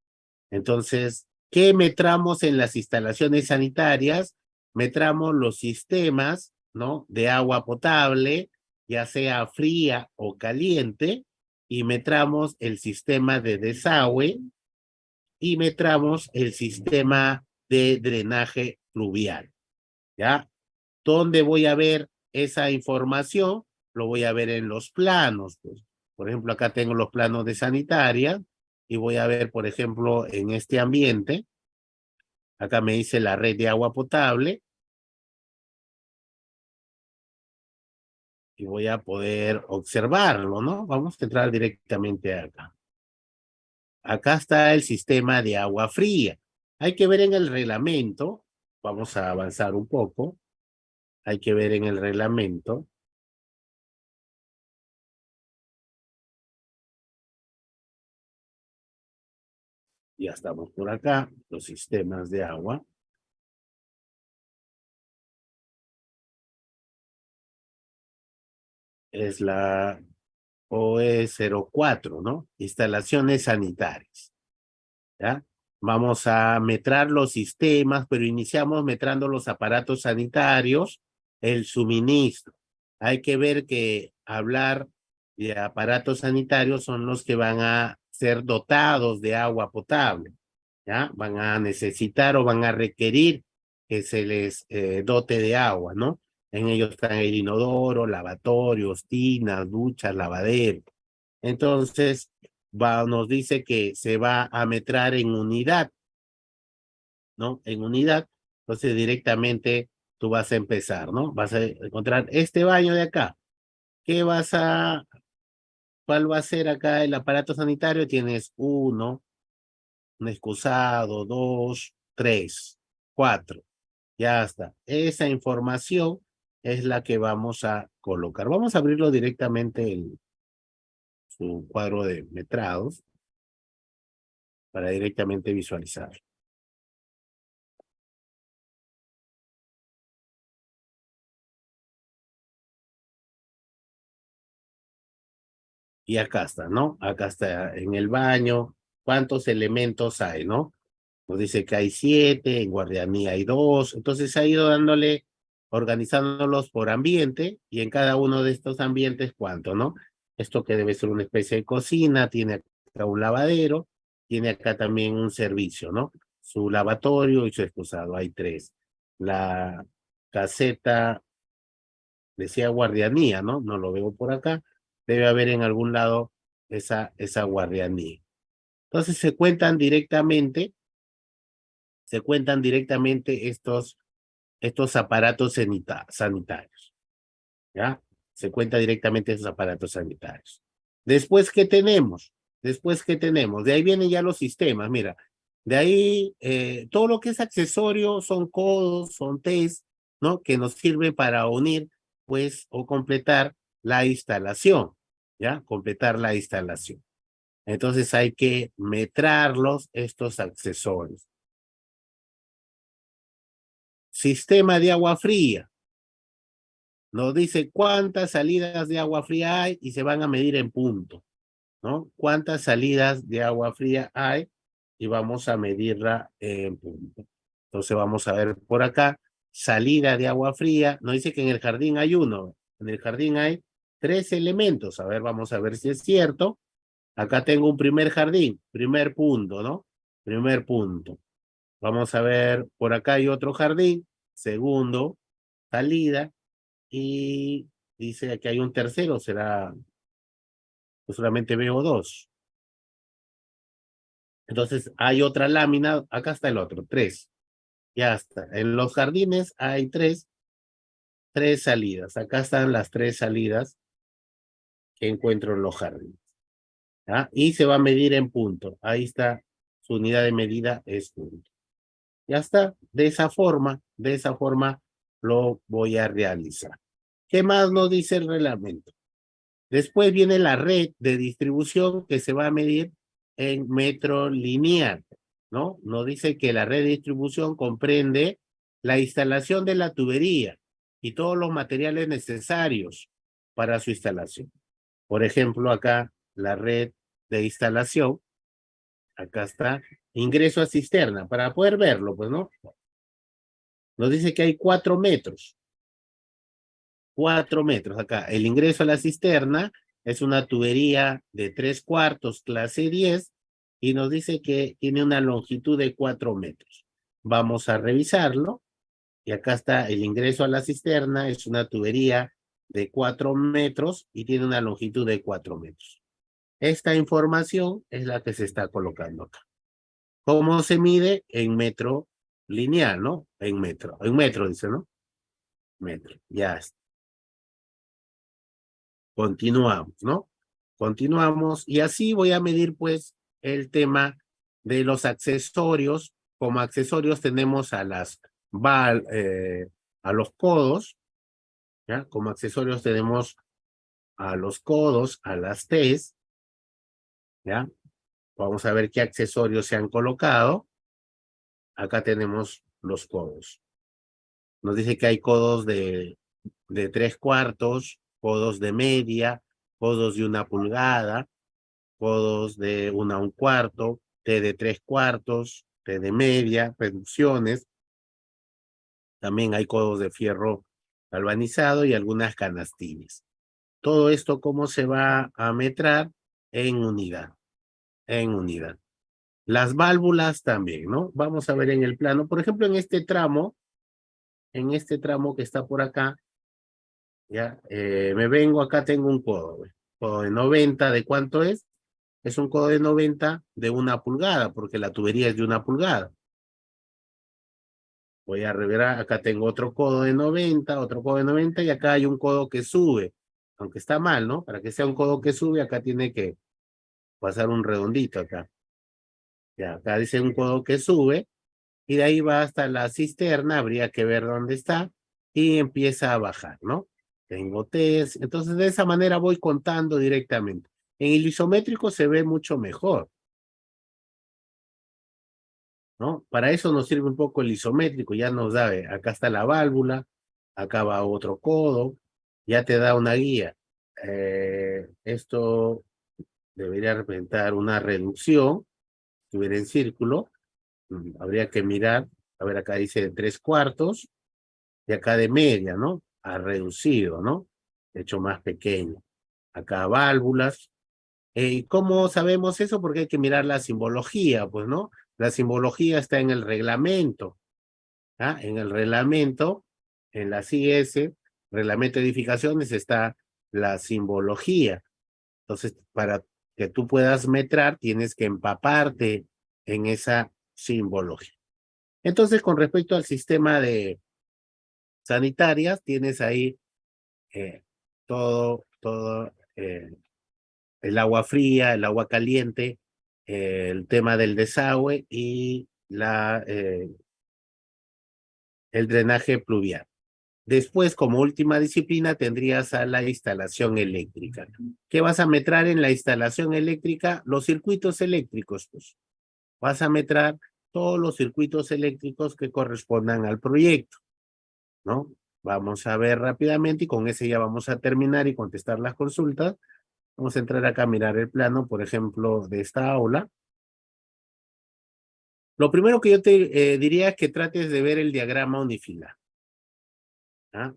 [SPEAKER 1] Entonces, ¿qué metramos en las instalaciones sanitarias? Metramos los sistemas, ¿no? De agua potable, ya sea fría o caliente, y metramos el sistema de desagüe y metramos el sistema de drenaje fluvial, ¿ya? ¿Dónde voy a ver esa información? Lo voy a ver en los planos, pues. Por ejemplo, acá tengo los planos de sanitaria y voy a ver, por ejemplo, en este ambiente, acá me dice la red de agua potable y voy a poder observarlo, ¿no? Vamos a entrar directamente acá. Acá está el sistema de agua fría. Hay que ver en el reglamento, vamos a avanzar un poco, hay que ver en el reglamento. Ya estamos por acá, los sistemas de agua. Es la OE04, ¿no? Instalaciones sanitarias, ¿ya? Vamos a metrar los sistemas, pero iniciamos metrando los aparatos sanitarios, el suministro. Hay que ver que hablar de aparatos sanitarios son los que van a ser dotados de agua potable, ¿ya? Van a necesitar o van a requerir que se les dote de agua, ¿no? En ellos están el inodoro, lavatorios, tinas, duchas, lavadero. Entonces, nos dice que se va a metrar en unidad, ¿no? En unidad, entonces directamente tú vas a empezar, ¿no? Vas a encontrar este baño de acá. ¿Qué vas a, cuál va a ser acá el aparato sanitario? Tienes uno, un excusado, dos, tres. 4. Ya está. Esa información es la que vamos a colocar. Vamos a abrirlo directamente en su cuadro de metrados para directamente visualizar. Y acá está, ¿no? Acá está en el baño. ¿Cuántos elementos hay, no? Nos dice que hay 7, en guardianía hay 2. Entonces ha ido dándole, organizándolos por ambiente y en cada uno de estos ambientes, ¿cuánto, no? Esto que debe ser una especie de cocina, tiene acá un lavadero, tiene acá también un servicio, ¿no? Su lavatorio y su excusado, hay 3. La caseta, decía guardianía, ¿no? No lo veo por acá. Debe haber en algún lado esa guardianía. Entonces se cuentan directamente estos aparatos sanitarios, ¿ya? Se cuenta directamente esos aparatos sanitarios. Después, ¿qué tenemos? De ahí vienen ya los sistemas, mira. De ahí, todo lo que es accesorio son codos, son test, ¿no? Que nos sirve para unir, pues, o completar la instalación, ¿ya? Completar la instalación. Entonces hay que metrarlos, estos accesorios. Sistema de agua fría. Nos dice cuántas salidas de agua fría hay y se van a medir en punto, ¿no? Cuántas salidas de agua fría hay y vamos a medirla en punto. Entonces vamos a ver por acá, salida de agua fría. Nos dice que en el jardín hay 1. En el jardín hay 3 elementos. A ver, vamos a ver si es cierto. Acá tengo un primer jardín, primer punto, ¿no? Primer punto. Vamos a ver, por acá hay otro jardín, segundo, salida, y dice que hay un tercero, será, pues solamente veo 2. Entonces hay otra lámina, acá está el otro, 3. Ya está. En los jardines hay 3 salidas. Acá están las 3 salidas que encuentro en los jardines. ¿Ah? Y se va a medir en punto. Ahí está, su unidad de medida es punto. Ya está. De esa forma lo voy a realizar. ¿Qué más nos dice el reglamento? Después viene la red de distribución que se va a medir en metro lineal, ¿no? Nos dice que la red de distribución comprende la instalación de la tubería y todos los materiales necesarios para su instalación. Por ejemplo, acá la red de instalación, acá está, ingreso a cisterna, para poder verlo, pues, ¿no? Nos dice que hay 4 metros. 4 metros acá. El ingreso a la cisterna es una tubería de 3/4, clase 10, y nos dice que tiene una longitud de 4 metros. Vamos a revisarlo. Y acá está el ingreso a la cisterna, es una tubería de 4 metros y tiene una longitud de 4 metros. Esta información es la que se está colocando acá. ¿Cómo se mide? En metro lineal, ¿no? En metro dice, ¿no? Metro, ya está. Continuamos, ¿no? Continuamos y así voy a medir pues el tema de los accesorios. Como accesorios tenemos a a los codos, ¿ya? Como accesorios tenemos a los codos, a las T's, ¿ya? Vamos a ver qué accesorios se han colocado. Acá tenemos los codos. Nos dice que hay codos de 3/4, codos de media, codos de 1 pulgada, codos de 1 a 1/4, T de 3/4, T de media, reducciones. También hay codos de fierro galvanizado y algunas canastillas. Todo esto, ¿cómo se va a metrar? En unidad, en unidad. Las válvulas también, ¿no? Vamos a ver en el plano. Por ejemplo, en este tramo que está por acá, ya, me vengo acá, tengo un codo, codo de 90, ¿de cuánto es? Es un codo de 90 de 1 pulgada, porque la tubería es de 1 pulgada. Voy a revelar, acá tengo otro codo de 90, otro codo de 90, y acá hay un codo que sube, aunque está mal, ¿no? Para que sea un codo que sube, acá tiene que pasar un redondito acá. Ya, acá dice un codo que sube, y de ahí va hasta la cisterna, habría que ver dónde está, y empieza a bajar, ¿no? Tengo test, entonces de esa manera voy contando directamente. En el isométrico se ve mucho mejor, ¿no? Para eso nos sirve un poco el isométrico, ya nos da, acá está la válvula, acá va otro codo, ya te da una guía. Esto debería representar una reducción, si hubiera en círculo, habría que mirar, a ver, acá dice de 3/4, y acá de media, ¿no? Ha reducido, ¿no? Hecho más pequeño. Acá válvulas. ¿Cómo sabemos eso? Porque hay que mirar la simbología, pues, ¿no? La simbología está en el reglamento, ¿ah? En el reglamento, en la CIS, reglamento de edificaciones, está la simbología. Entonces, para que tú puedas metrar, tienes que empaparte en esa simbología. Entonces, con respecto al sistema de sanitarias, tienes ahí todo el agua fría, el agua caliente, el tema del desagüe y el drenaje pluvial. Después, como última disciplina, tendrías a la instalación eléctrica. ¿Qué vas a metrar en la instalación eléctrica? Los circuitos eléctricos, pues. Vas a metrar todos los circuitos eléctricos que correspondan al proyecto, ¿no? Vamos a ver rápidamente y con ese ya vamos a terminar y contestar las consultas. Vamos a entrar acá a mirar el plano, por ejemplo, de esta aula. Lo primero que yo te diría es que trates de ver el diagrama unifilar, ¿ah?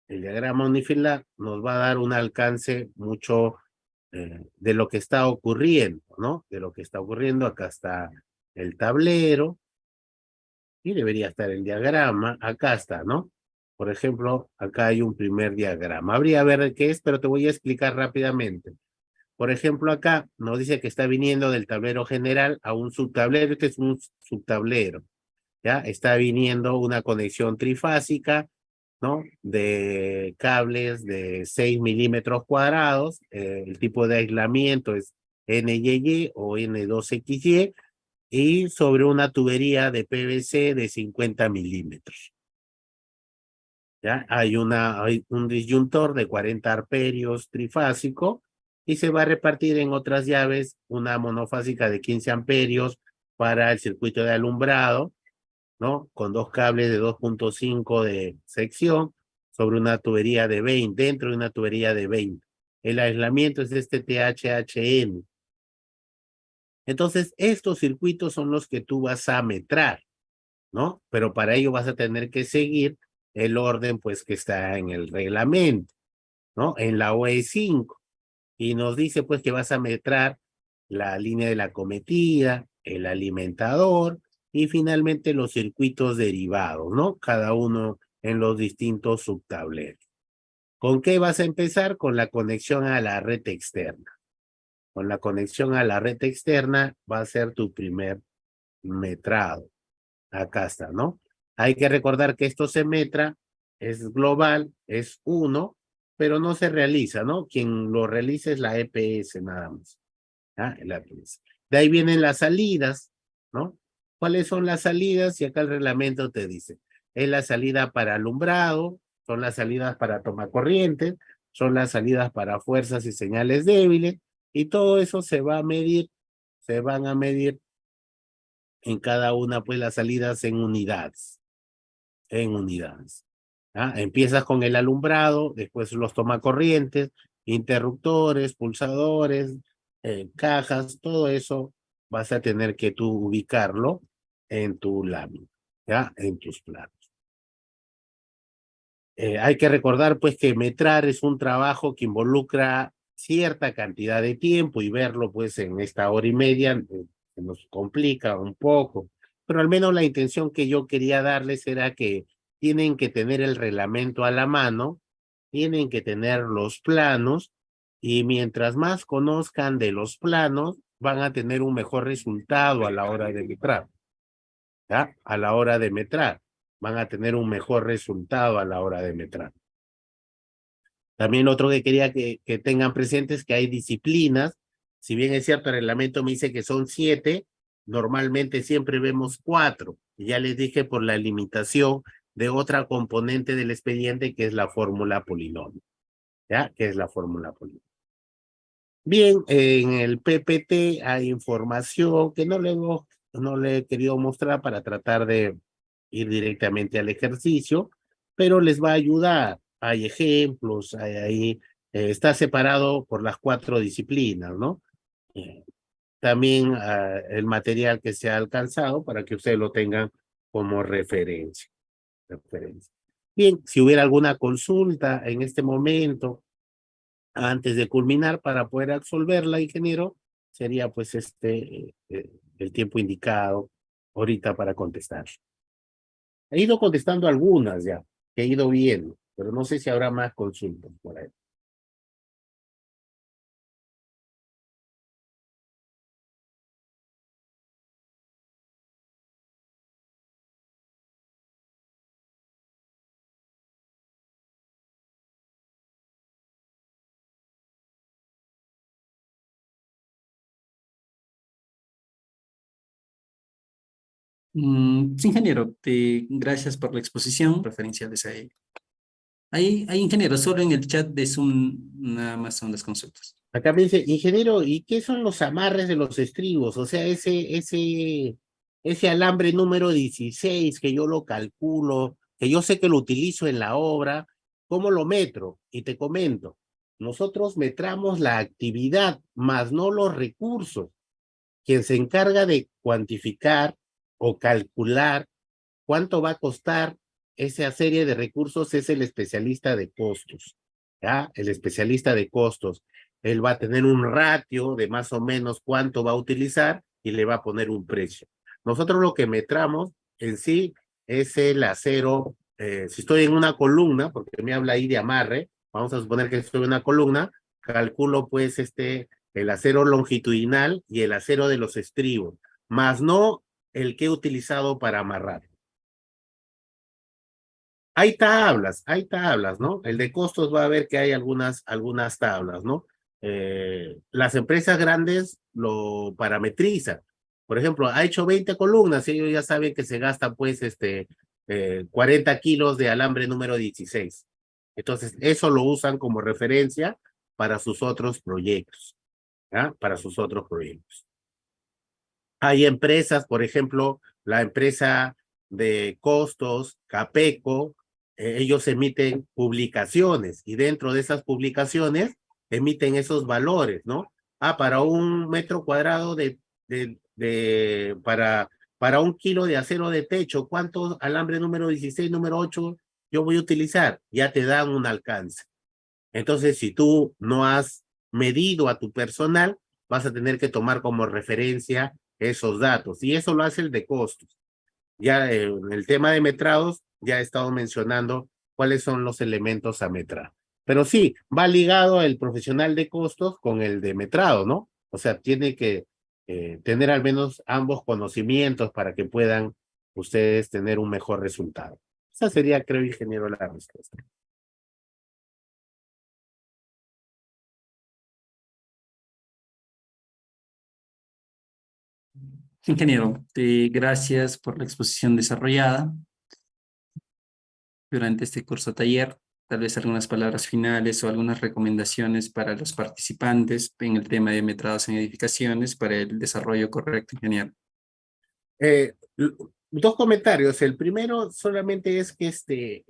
[SPEAKER 1] El diagrama unifilar nos va a dar un alcance mucho de lo que está ocurriendo, ¿no? De lo que está ocurriendo. Acá está el tablero y debería estar el diagrama. Acá está, ¿no? Por ejemplo, acá hay un primer diagrama. Habría que ver qué es, pero te voy a explicar rápidamente. Por ejemplo, acá nos dice que está viniendo del tablero general a un subtablero. Este es un subtablero, ¿ya? Está viniendo una conexión trifásica, ¿no? De cables de 6 milímetros cuadrados. El tipo de aislamiento es NYY o N2XY y sobre una tubería de PVC de 50 milímetros. ¿Ya? Hay un disyuntor de 40 amperios trifásico y se va a repartir en otras llaves una monofásica de 15 amperios para el circuito de alumbrado, ¿no? Con dos cables de 2.5 de sección sobre una tubería de 20, dentro de una tubería de 20. El aislamiento es este THHN. Entonces, estos circuitos son los que tú vas a metrar, ¿no? Pero para ello vas a tener que seguir el orden, pues, que está en el reglamento, ¿no? En la OE5. Y nos dice, pues, que vas a metrar la línea de la cometida, el alimentador y finalmente los circuitos derivados, ¿no? Cada uno en los distintos subtableros. ¿Con qué vas a empezar? Con la conexión a la red externa. Con la conexión a la red externa va a ser tu primer metrado. Acá está, ¿no? Hay que recordar que esto se metra, es global, es 1, pero no se realiza, ¿no? Quien lo realiza es la EPS nada más. ¿Ah? La EPS. De ahí vienen las salidas, ¿no? ¿Cuáles son las salidas? Y acá el reglamento te dice, es la salida para alumbrado, son las salidas para tomacorrientes, son las salidas para fuerzas y señales débiles, y todo eso se va a medir, se van a medir en cada una, pues, las salidas en unidades, en unidades. ¿Ah? Empiezas con el alumbrado, después los tomacorrientes, interruptores, pulsadores, cajas, todo eso vas a tener que tú ubicarlo en tu lámina, ¿ya? En tus planos. Hay que recordar, pues, que metrar es un trabajo que involucra cierta cantidad de tiempo y verlo, pues, en esta hora y media se nos complica un poco, pero al menos la intención que yo quería darles era que tienen que tener el reglamento a la mano, tienen que tener los planos y mientras más conozcan de los planos, van a tener un mejor resultado a la hora de metrar, ¿ya? A la hora de metrar, van a tener un mejor resultado a la hora de metrar. También otro que quería que tengan presentes es que hay disciplinas. Si bien es cierto, el reglamento me dice que son 7, normalmente siempre vemos 4. Y ya les dije por la limitación de otra componente del expediente que es la fórmula polinomio. ¿Ya? Que es la fórmula polinomio. Bien, en el PPT hay información que no le he querido mostrar para tratar de ir directamente al ejercicio, pero les va a ayudar. Hay ejemplos, hay ahí, está separado por las 4 disciplinas, ¿no? Eh, También el material que se ha alcanzado para que ustedes lo tengan como referencia. Bien, si hubiera alguna consulta en este momento, antes de culminar para poder absolverla, ingeniero, sería pues el tiempo indicado ahorita para contestar. He ido contestando algunas ya, que he ido viendo, pero no sé si habrá más consultas por ahí.
[SPEAKER 3] Sí, ingeniero, gracias por la exposición, referenciales a ello. Hay ingeniero, solo en el chat de Zoom nada más son las consultas.
[SPEAKER 1] Acá me dice, ingeniero, ¿y qué son los amarres de los estribos? O sea, ese alambre número 16 que yo lo calculo, que yo sé que lo utilizo en la obra, ¿cómo lo metro? Y te comento, nosotros metramos la actividad, más no los recursos. Quien se encarga de cuantificar o calcular cuánto va a costar esa serie de recursos es el especialista de costos, ¿ya? El especialista de costos. Él va a tener un ratio de más o menos cuánto va a utilizar y le va a poner un precio. Nosotros lo que metramos en sí es el acero. Si estoy en una columna, porque me habla ahí de amarre, vamos a suponer que estoy en una columna, calculo pues el acero longitudinal y el acero de los estribos, más no el que he utilizado para amarrar. Hay tablas, ¿no? El de costos va a ver que hay algunas tablas, ¿no? Las empresas grandes lo parametrizan. Por ejemplo, ha hecho 20 columnas, ellos ya saben que se gasta pues 40 kilos de alambre número 16. Entonces, eso lo usan como referencia para sus otros proyectos, ¿ya? Para sus otros proyectos. Hay empresas, por ejemplo, la empresa de costos, Capeco, ellos emiten publicaciones y dentro de esas publicaciones emiten esos valores, ¿no? Para un metro cuadrado para un kilo de acero de techo, ¿cuánto alambre número 16, número 8 yo voy a utilizar? Ya te dan un alcance. Entonces, si tú no has medido a tu personal, vas a tener que tomar como referencia esos datos. Y eso lo hace el de costos. Ya en el tema de metrados, ya he estado mencionando cuáles son los elementos a metrar. Pero sí, va ligado el profesional de costos con el de metrado, ¿no? O sea, tiene que tener al menos ambos conocimientos para que puedan ustedes tener un mejor resultado. Esa sería, creo, ingeniero, la respuesta.
[SPEAKER 3] Ingeniero, gracias por la exposición desarrollada durante este curso taller. Tal vez algunas palabras finales o algunas recomendaciones para los participantes en el tema de metrados en edificaciones para el desarrollo correcto, ingeniero.
[SPEAKER 1] Eh, Dos comentarios. El primero solamente es que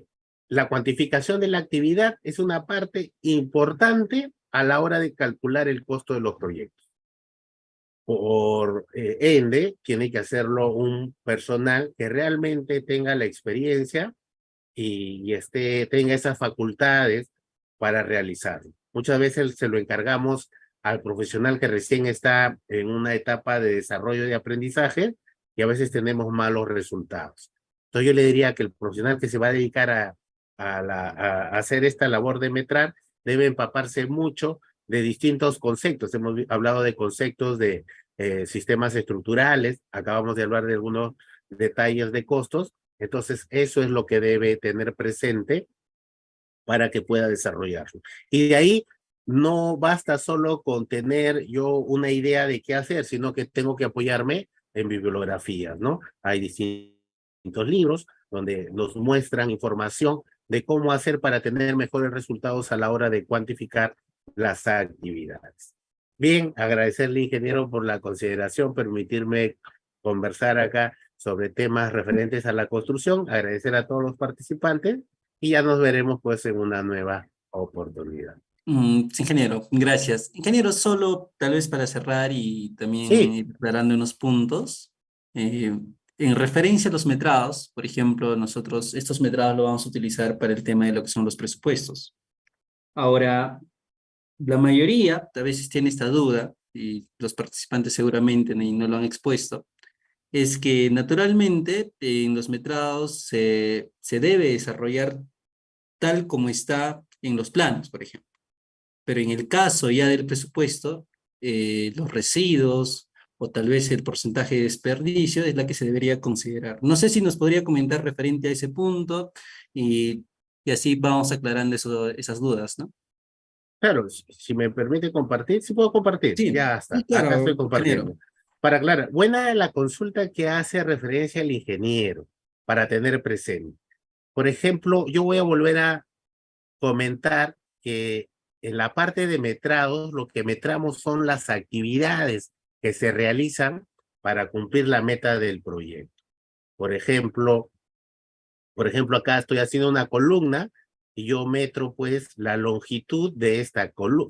[SPEAKER 1] la cuantificación de la actividad es una parte importante a la hora de calcular el costo de los proyectos. Por ende, tiene que hacerlo un personal que realmente tenga la experiencia y tenga esas facultades para realizarlo. Muchas veces se lo encargamos al profesional que recién está en una etapa de desarrollo de aprendizaje y a veces tenemos malos resultados. Entonces yo le diría que el profesional que se va a dedicar a hacer esta labor de metrar debe empaparse mucho de distintos conceptos. Hemos hablado de conceptos de sistemas estructurales, acabamos de hablar de algunos detalles de costos, entonces eso es lo que debe tener presente para que pueda desarrollarlo. Y de ahí no basta solo con tener yo una idea de qué hacer, sino que tengo que apoyarme en bibliografías, ¿no? Hay distintos libros donde nos muestran información de cómo hacer para tener mejores resultados a la hora de cuantificar las actividades. Bien, agradecerle, ingeniero, por la consideración, permitirme conversar acá sobre temas referentes a la construcción, agradecer a todos los participantes y ya nos veremos pues en una nueva oportunidad.
[SPEAKER 3] Sí, ingeniero, gracias. Ingeniero, solo tal vez para cerrar y también
[SPEAKER 1] Sí,
[SPEAKER 3] ir aclarando unos puntos. En referencia a los metrados, por ejemplo, nosotros estos metrados los vamos a utilizar para el tema de lo que son los presupuestos. Ahora, la mayoría a veces tiene esta duda, y los participantes seguramente no lo han expuesto, es que naturalmente en los metrados se debe desarrollar tal como está en los planos, por ejemplo. Pero en el caso ya del presupuesto, los residuos o tal vez el porcentaje de desperdicio es la que se debería considerar. No sé si nos podría comentar referente a ese punto y así vamos aclarando esas dudas, ¿no?
[SPEAKER 1] claro, si me permite compartir, sí puedo compartir,
[SPEAKER 3] Sí,
[SPEAKER 1] ya
[SPEAKER 3] sí,
[SPEAKER 1] está, acá estoy
[SPEAKER 3] claro, ingeniero.
[SPEAKER 1] compartiendo. Para aclarar, buena la consulta que hace referencia al ingeniero, para tener presente. Por ejemplo, yo voy a volver a comentar que en la parte de metrados, lo que metramos son las actividades que se realizan para cumplir la meta del proyecto. Por ejemplo, acá estoy haciendo una columna y yo metro pues la longitud de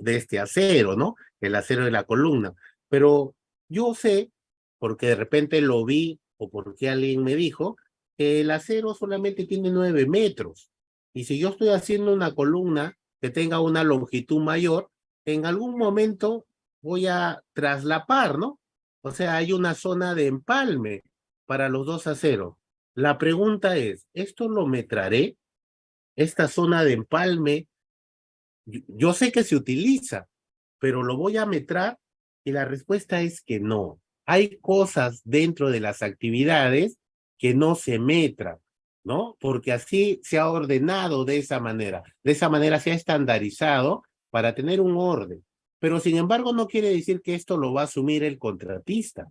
[SPEAKER 1] de este acero, ¿no? El acero de la columna. Pero yo sé, porque de repente lo vi o porque alguien me dijo, que el acero solamente tiene 9 metros. Y si yo estoy haciendo una columna que tenga una longitud mayor, en algún momento voy a traslapar, ¿no? O sea, hay una zona de empalme para los dos aceros. La pregunta es, ¿esto lo metraré? Esta zona de empalme, yo sé que se utiliza, pero lo voy a metrar y la respuesta es que no. Hay cosas dentro de las actividades que no se metran, ¿no? Porque así se ha ordenado de esa manera. De esa manera se ha estandarizado para tener un orden. Pero sin embargo no quiere decir que esto lo va a asumir el contratista.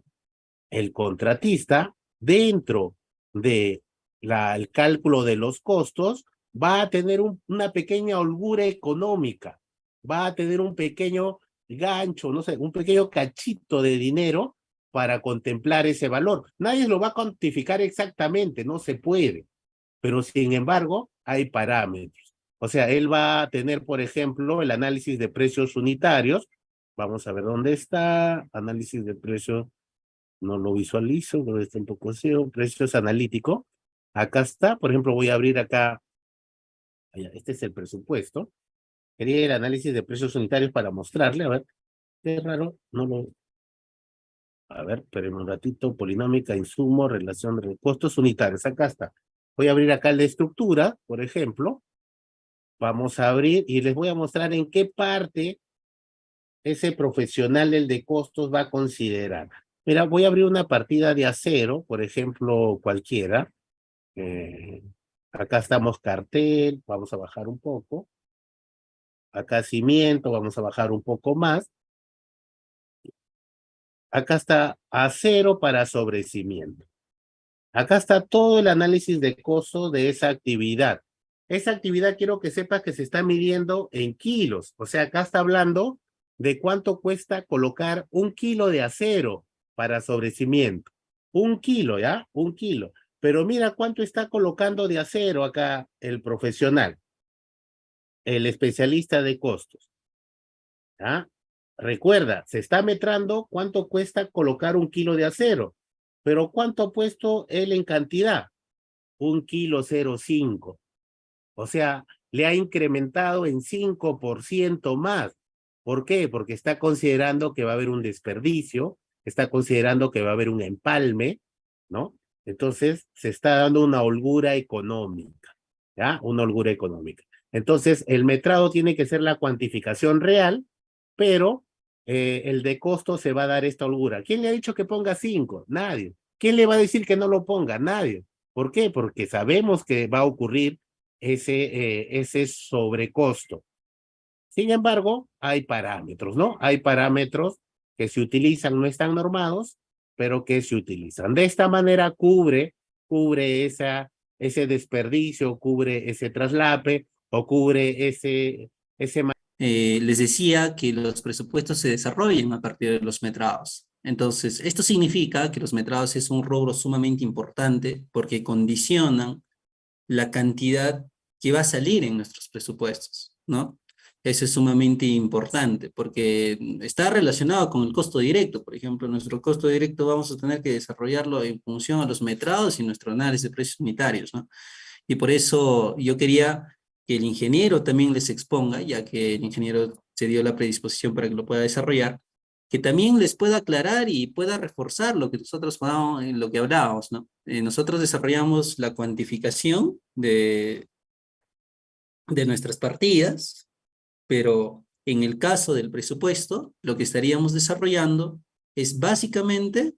[SPEAKER 1] El contratista, dentro de el cálculo de los costos, va a tener una pequeña holgura económica, va a tener un pequeño gancho, no sé, un pequeño cachito de dinero para contemplar ese valor. Nadie lo va a cuantificar exactamente, no se puede, pero sin embargo hay parámetros. O sea, él va a tener, por ejemplo, el análisis de precios unitarios. Vamos a ver dónde está, análisis de precios, no lo visualizo, pero está un poco SEO, precios analítico. Acá está, por ejemplo, voy a abrir acá, este es el presupuesto. Quería el análisis de precios unitarios para mostrarle, a ver, qué raro, no lo, a ver, espérenme un ratito, polinómica, insumo, relación de costos unitarios, acá está. Voy a abrir acá el de estructura, por ejemplo, vamos a abrir y les voy a mostrar en qué parte ese profesional del de costos va a considerar. Mira, voy a abrir una partida de acero, por ejemplo, cualquiera. Eh, Acá estamos cartel, vamos a bajar un poco. Acá cimiento, vamos a bajar un poco más. Acá está acero para sobrecimiento. Acá está todo el análisis de costo de esa actividad. Esa actividad quiero que sepas que se está midiendo en kilos. O sea, acá está hablando de cuánto cuesta colocar 1 kilo de acero para sobrecimiento. 1 kilo, ¿ya? 1 kilo. Pero mira cuánto está colocando de acero acá el profesional, el especialista de costos. ¿Ah? Recuerda, se está metrando cuánto cuesta colocar 1 kilo de acero, pero ¿cuánto ha puesto él en cantidad? 1,05 kg. O sea, le ha incrementado en 5% más. ¿Por qué? Porque está considerando que va a haber un desperdicio, está considerando que va a haber un empalme, ¿no? Entonces, se está dando una holgura económica, ¿ya? Una holgura económica. Entonces, el metrado tiene que ser la cuantificación real, pero el de costo se va a dar esta holgura. ¿Quién le ha dicho que ponga 5? Nadie. ¿Quién le va a decir que no lo ponga? Nadie. ¿Por qué? Porque sabemos que va a ocurrir ese sobrecosto. Sin embargo, hay parámetros, ¿no? Hay parámetros que se utilizan, no están normados, pero que se utilizan. De esta manera cubre ese desperdicio, cubre ese traslape o cubre ese
[SPEAKER 3] les decía que los presupuestos se desarrollan a partir de los metrados. Entonces, esto significa que los metrados es un rubro sumamente importante porque condicionan la cantidad que va a salir en nuestros presupuestos, ¿no? Eso es sumamente importante porque está relacionado con el costo directo. Por ejemplo, nuestro costo directo vamos a tener que desarrollarlo en función a los metrados y nuestro análisis de precios unitarios, ¿no? Y por eso yo quería que el ingeniero también les exponga, ya que el ingeniero se dio la predisposición para que lo pueda desarrollar, que también les pueda aclarar y pueda reforzar lo que nosotros en lo que hablábamos, ¿no? Nosotros desarrollamos la cuantificación de nuestras partidas, pero en el caso del presupuesto, lo que estaríamos desarrollando es básicamente,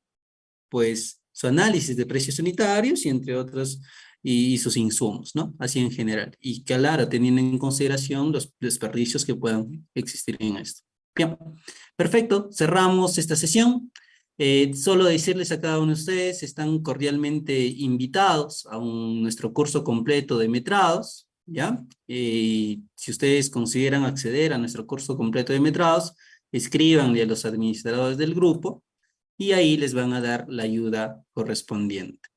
[SPEAKER 3] pues, su análisis de precios unitarios y entre otros, y sus insumos, ¿no? Así en general. Y claro, teniendo en consideración los desperdicios que puedan existir en esto. Bien, perfecto, cerramos esta sesión. Solo decirles a cada uno de ustedes, están cordialmente invitados a nuestro curso completo de metrados, ¿ya? Si ustedes consideran acceder a nuestro curso completo de metrados, escríbanle a los administradores del grupo y ahí les van a dar la ayuda correspondiente.